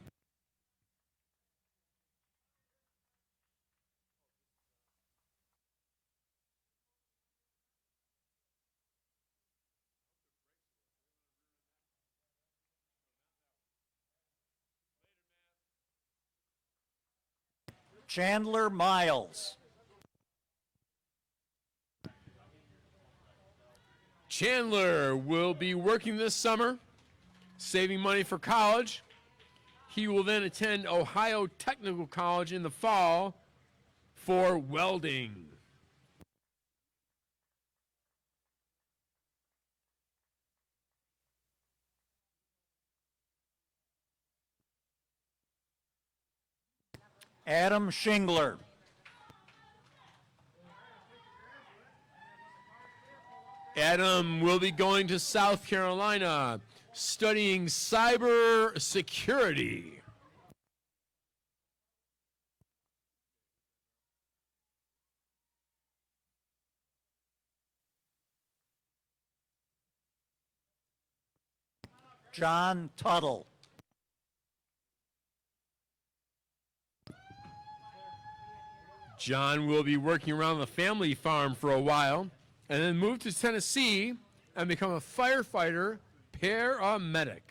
Chandler Miles. Chandler will be working this summer, saving money for college. He will then attend Ohio Technical College in the fall for welding. Adam Shingler. Adam will be going to South Carolina, studying cyber security. John Tuttle. John will be working around the family farm for a while and then move to Tennessee and become a firefighter paramedic.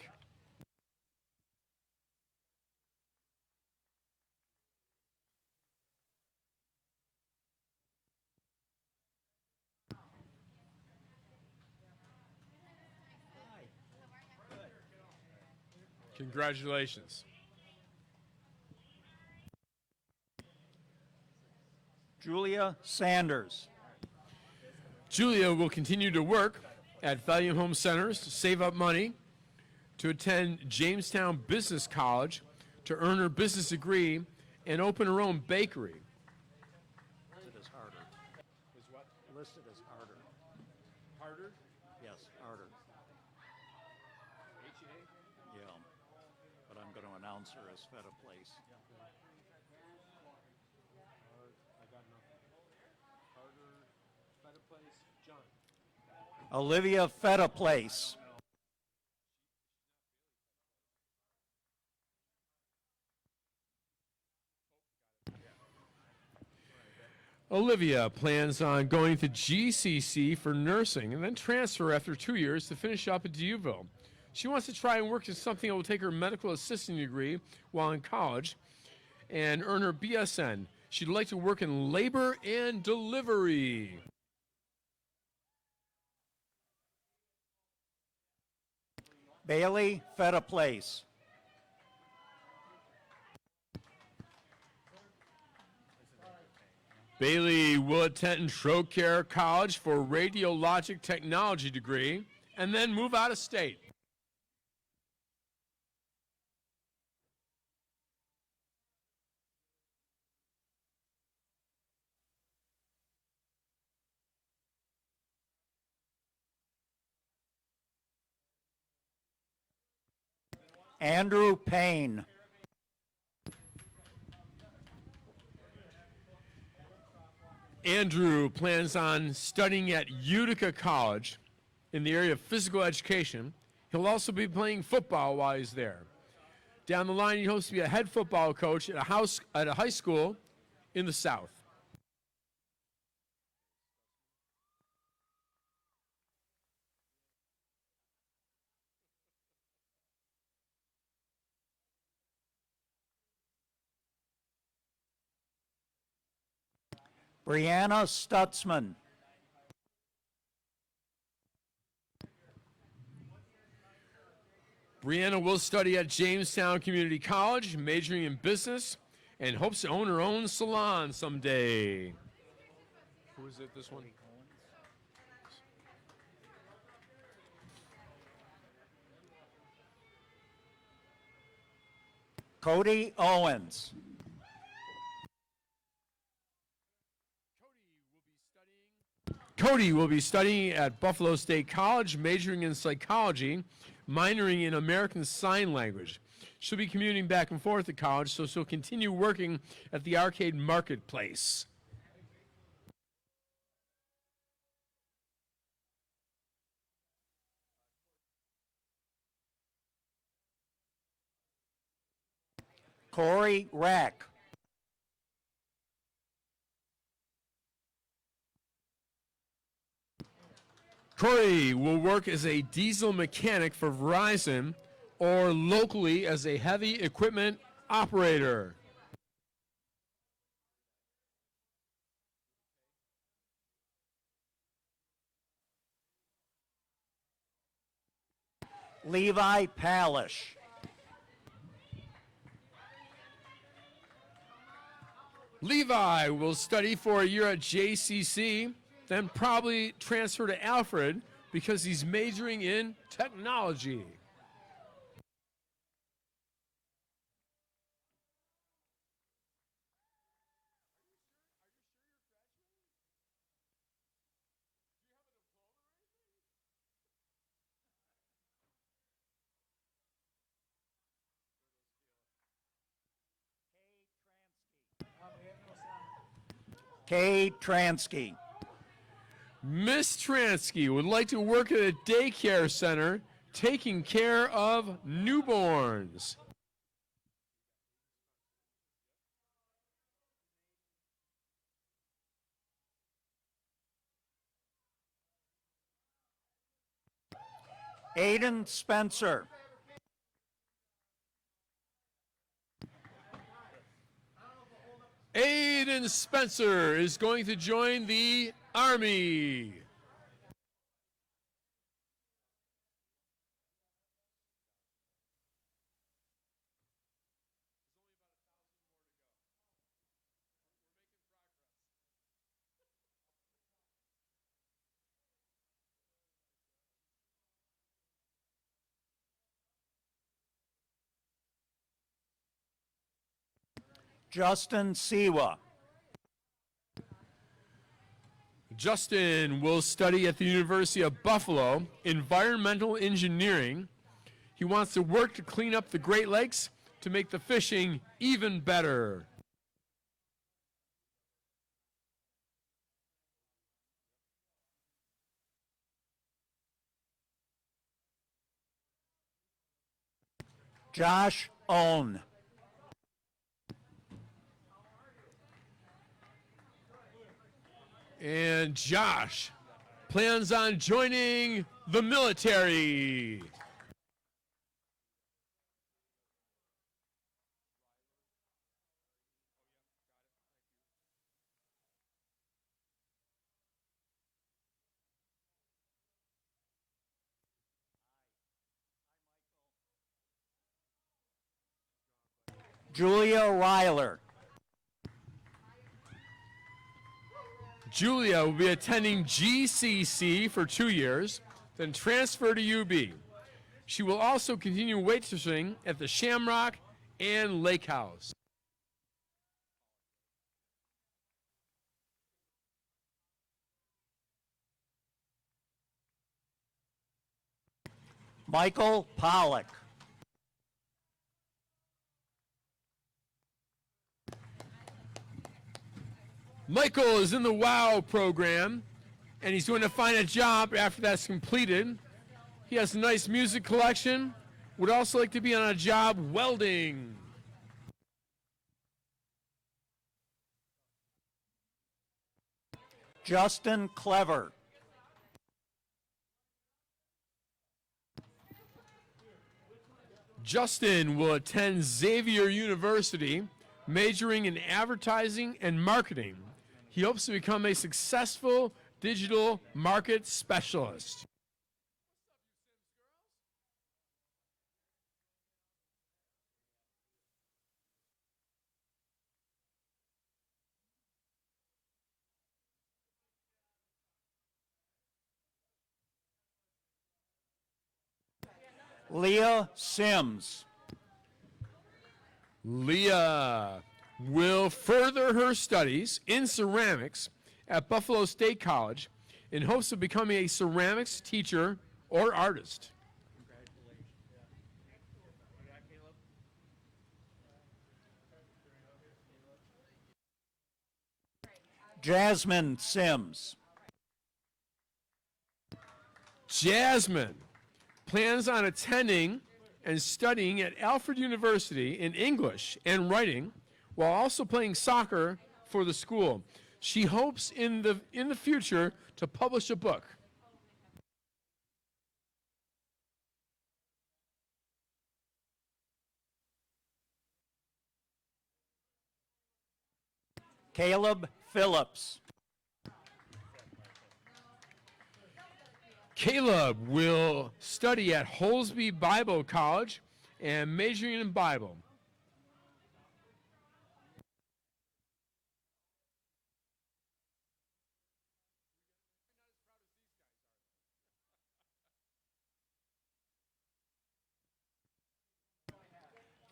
Congratulations. Julia Sanders. Julia will continue to work at Valium Home Centers to save up money to attend Jamestown Business College to earn her business degree and open her own bakery. Listed as harder. Is what? Listed as harder. Harder? Yes, harder. H-A? Yeah. But I'm going to announce her as Fed a Place. I got nothing. Harder, better place, John. Olivia Feta Place. Olivia plans on going to GCC for nursing and then transfer after 2 years to finish up at Duville. She wants to try and work in something that will take her medical assisting degree while in college and earn her BSN. She'd like to work in labor and delivery. Bailey Feta Place. Bailey will attend Trocare College for a radiologic technology degree and then move out of state. Andrew Payne. Andrew plans on studying at Utica College in the area of physical education. He'll also be playing football while he's there. Down the line, he hopes to be a head football coach at a high school in the South. Brianna Stutzman. Brianna will study at Jamestown Community College, majoring in business, and hopes to own her own salon someday. Who is it, this one? Cody Owens. Cody will be studying at Buffalo State College, majoring in psychology, minoring in American Sign Language. She'll be commuting back and forth to college, so she'll continue working at the arcade marketplace. Corey Rack. Corey will work as a diesel mechanic for Verizon or locally as a heavy equipment operator. Levi Palish. Levi will study for a year at JCC, then probably transfer to Alfred because he's majoring in technology. Kay Transky. Miss Transky would like to work at a daycare center taking care of newborns. Aiden Spencer. Aiden Spencer is going to join the Army. Justin Siwa. Justin will study at the University of Buffalo, environmental engineering. He wants to work to clean up the Great Lakes to make the fishing even better. Josh Own. And Josh plans on joining the military. Julia Ryler. Julia will be attending GCC for 2 years, then transfer to UB. She will also continue waitressing at the Shamrock and Lake House. Michael Pollock. Michael is in the WOW program, and he's going to find a job after that's completed. He has a nice music collection, would also like to be on a job welding. Justin Clever. Justin will attend Xavier University, majoring in advertising and marketing. He hopes to become a successful digital market specialist. Leah Sims. Leah will further her studies in ceramics at Buffalo State College in hopes of becoming a ceramics teacher or artist. Jasmine Sims. Jasmine plans on attending and studying at Alfred University in English and writing while also playing soccer for the school. She hopes in the future to publish a book. Caleb Phillips. Caleb will study at Holsby Bible College and majoring in Bible.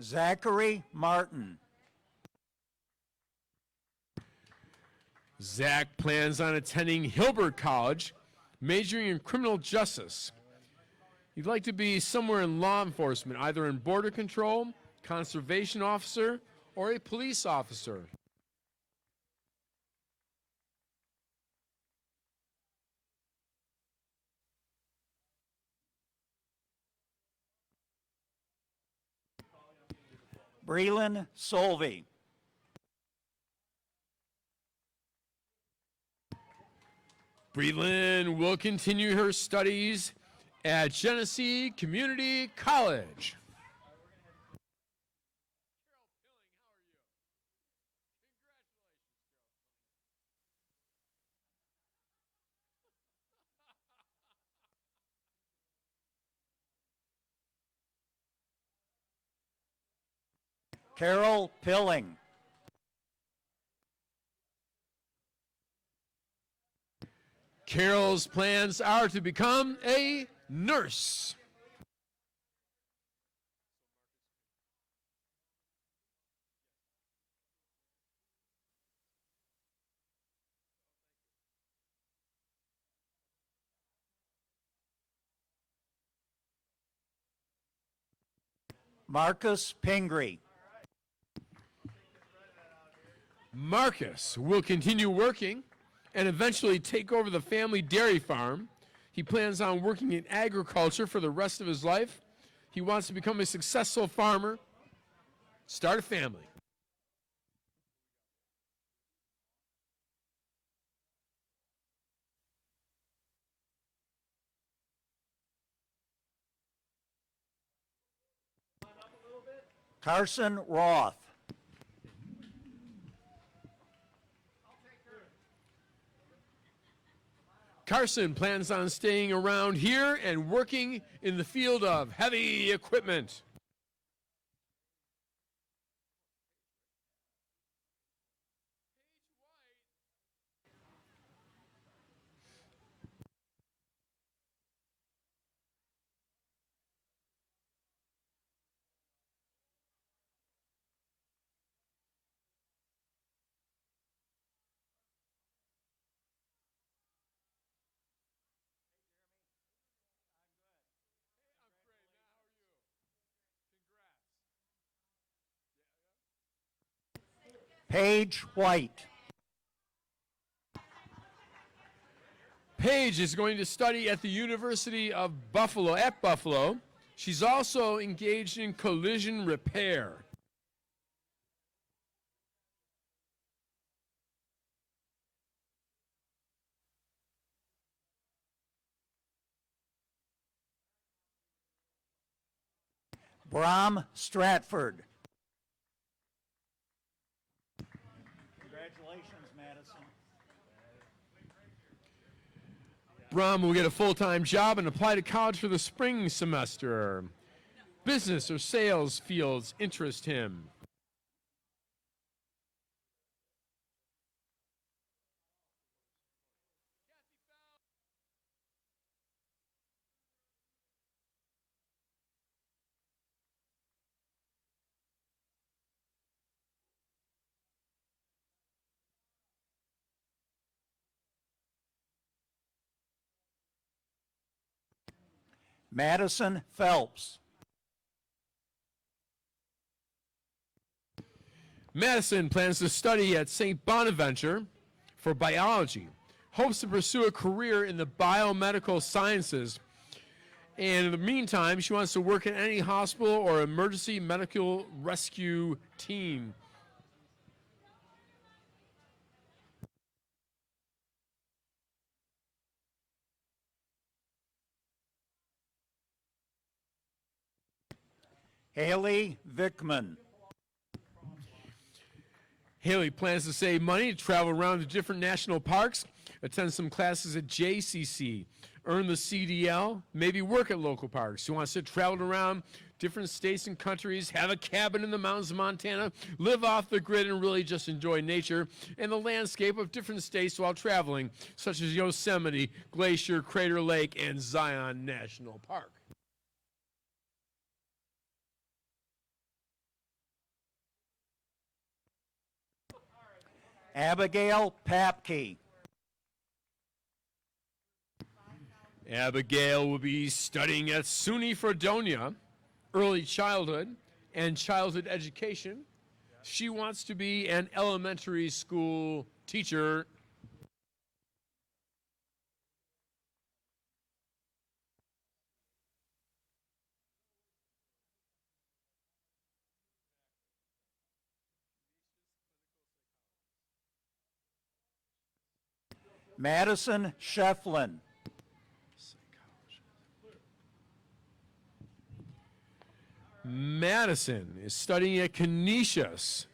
Zachary Martin. Zach plans on attending Hilbert College, majoring in criminal justice. He'd like to be somewhere in law enforcement, either in border control, conservation officer, or a police officer. Breland Solvey. Breland will continue her studies at Genesee Community College. Carol Pilling. Carol's plans are to become a nurse. Marcus Pingree. Marcus will continue working and eventually take over the family dairy farm. He plans on working in agriculture for the rest of his life. He wants to become a successful farmer, start a family. Carson Roth. Carson plans on staying around here and working in the field of heavy equipment. Paige White. Paige is going to study at the University of Buffalo, at Buffalo. She's also engaged in collision repair. Brom Stratford. Congratulations, Madison. Brom will get a full-time job and apply to college for the spring semester. Business or sales fields interest him. Madison Phelps. Madison plans to study at St. Bonaventure for biology. Hopes to pursue a career in the biomedical sciences. And in the meantime, she wants to work in any hospital or emergency medical rescue team. Haley Vickman. Haley plans to save money to travel around to different national parks, attend some classes at JCC, earn the CDL, maybe work at local parks. She wants to travel around different states and countries, have a cabin in the mountains of Montana, live off the grid, and really just enjoy nature and the landscape of different states while traveling, such as Yosemite, Glacier, Crater Lake, and Zion National Park. Abigail Papke. Abigail will be studying at SUNY Fredonia, early childhood and childhood education. She wants to be an elementary school teacher. Madison Shefflin. Madison is studying at Canisius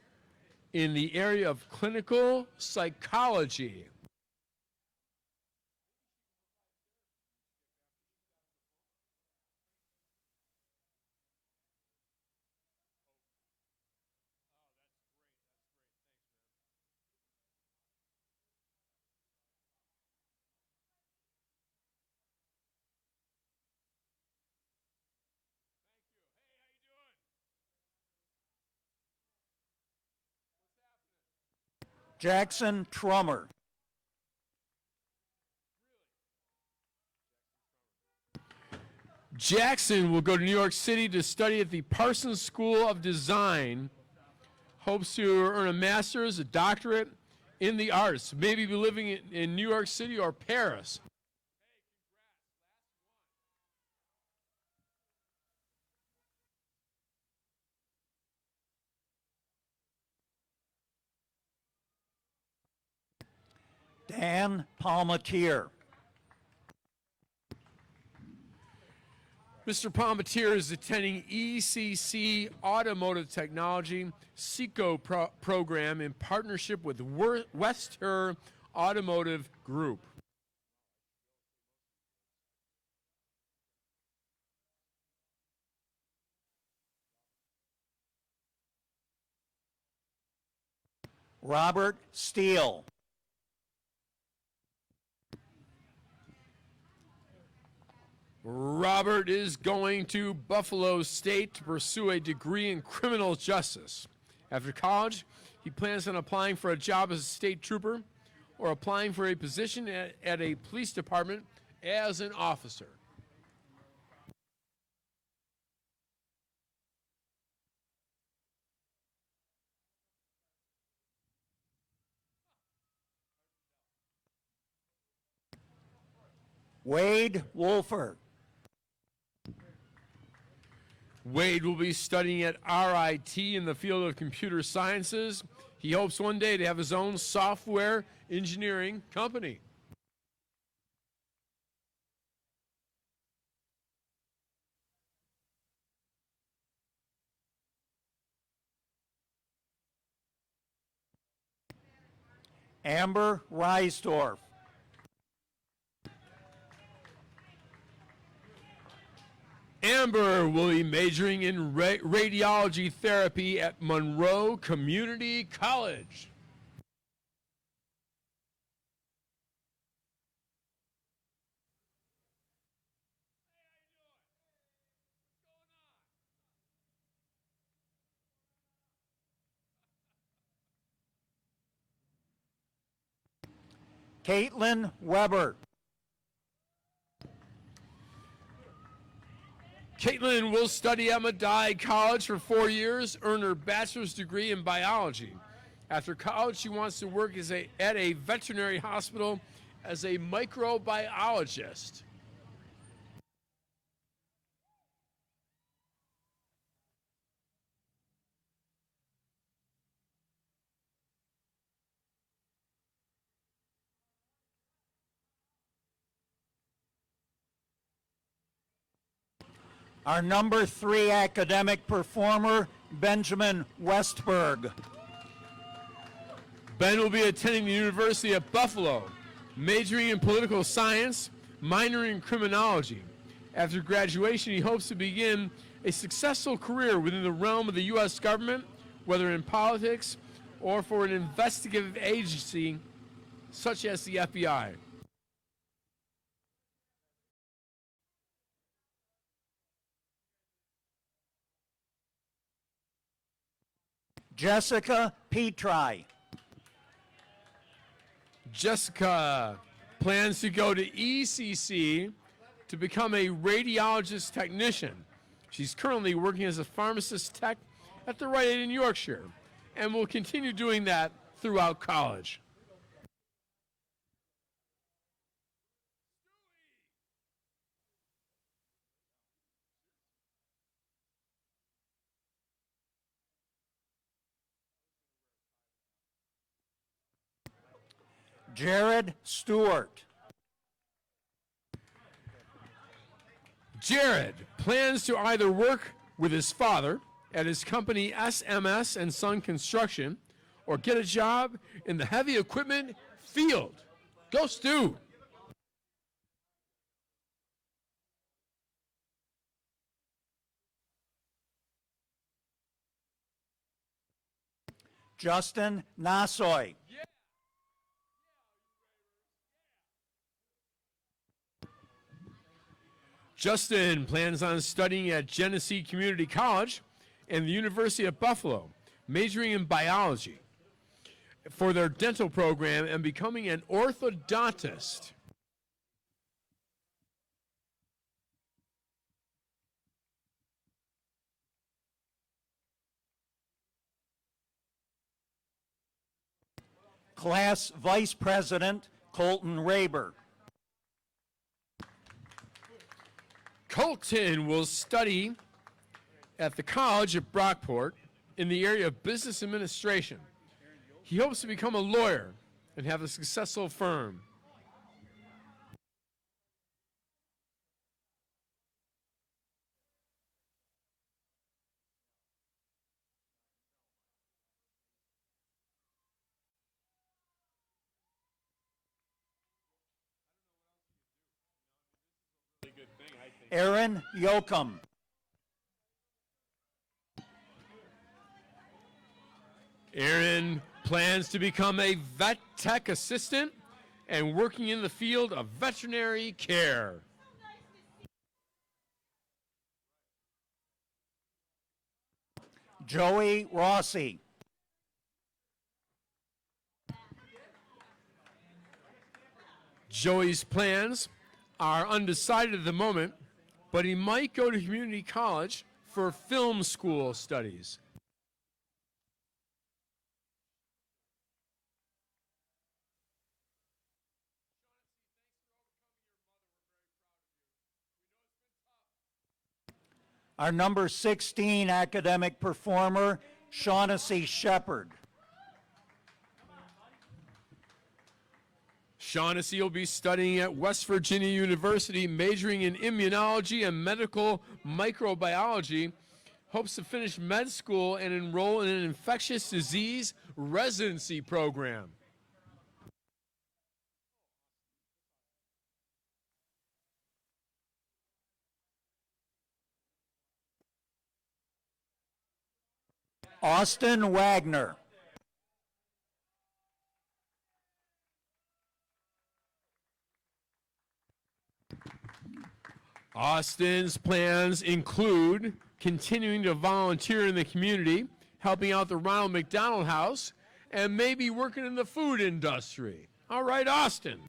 in the area of clinical psychology. Jackson Trummer. Jackson will go to New York City to study at the Parsons School of Design. Hopes to earn a master's, a doctorate in the arts. Maybe be living in New York City or Paris. Dan Palmatier. Mr. Palmatier is attending ECC Automotive Technology SECO program in partnership with Wester Automotive Group. Robert Steele. Robert is going to Buffalo State to pursue a degree in criminal justice. After college, he plans on applying for a job as a state trooper or applying for a position at a police department as an officer. Wade Wolfer. Wade will be studying at RIT in the field of computer sciences. He hopes one day to have his own software engineering company. Amber Reisdorf. Amber will be majoring in radiology therapy at Monroe Community College. Caitlin Weber. Caitlin will study at Medaille College for 4 years, earn her bachelor's degree in biology. After college, she wants to work at a veterinary hospital as a microbiologist. Our number 3 academic performer, Benjamin Westberg. Ben will be attending the University of Buffalo, majoring in political science, minoring in criminology. After graduation, he hopes to begin a successful career within the realm of the U.S. government, whether in politics or for an investigative agency such as the FBI. Jessica Petri. Jessica plans to go to ECC to become a radiologist technician. She's currently working as a pharmacist tech at the Rite Aid in Yorkshire and will continue doing that throughout college. Jared Stewart. Jared plans to either work with his father at his company SMS and Son Construction or get a job in the heavy equipment field. Go Stu! Justin Nasoy. Justin plans on studying at Genesee Community College and the University of Buffalo, majoring in biology for their dental program and becoming an orthodontist. Class Vice President Colton Raber. Colton will study at the College of Brockport in the area of business administration. He hopes to become a lawyer and have a successful firm. Aaron Yoakum. Aaron plans to become a vet tech assistant and working in the field of veterinary care. Joey Rossi. Joey's plans are undecided at the moment, but he might go to community college for film school studies. Our number 16 academic performer, Shaughnessy Shepard. Shaughnessy will be studying at West Virginia University, majoring in immunology and medical microbiology. Hopes to finish med school and enroll in an infectious disease residency program. Austin Wagner. Austin's plans include continuing to volunteer in the community, helping out the Ronald McDonald House, and maybe working in the food industry. All right, Austin.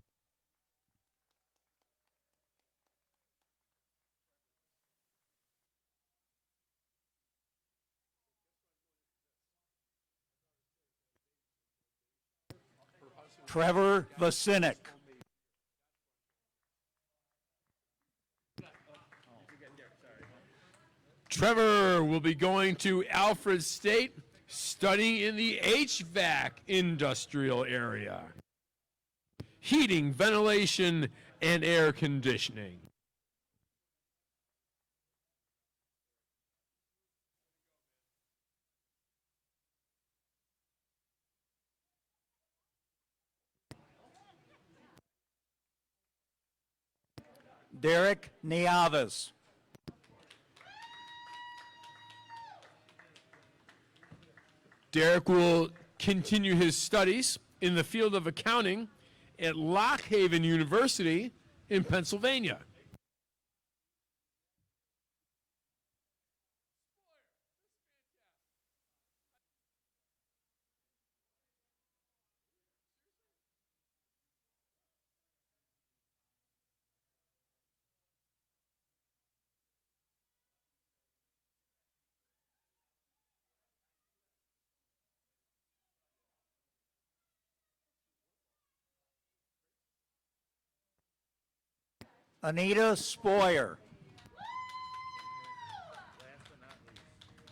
Trevor Vasinick. Trevor will be going to Alfred State, studying in the HVAC industrial area. Heating, ventilation, and air conditioning. Derek Niavas. Derek will continue his studies in the field of accounting at Lock Haven University in Pennsylvania. Anita Spoyer.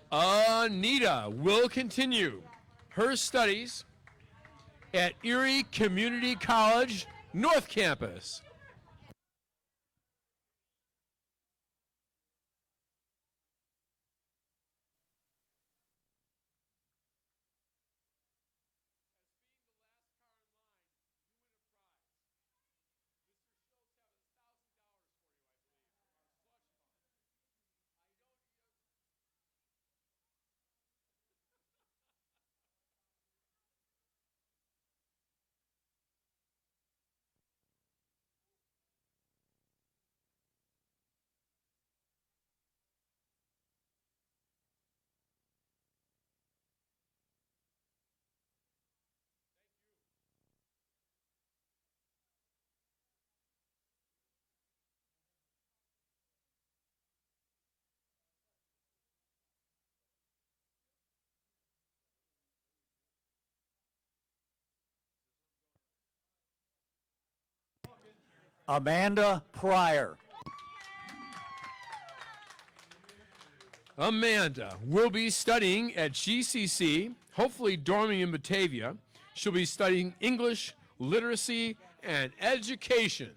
Anita will continue her studies at Erie Community College, North Campus. Amanda Pryor. Amanda will be studying at GCC, hopefully dorming in Batavia. She'll be studying English, literacy, and education.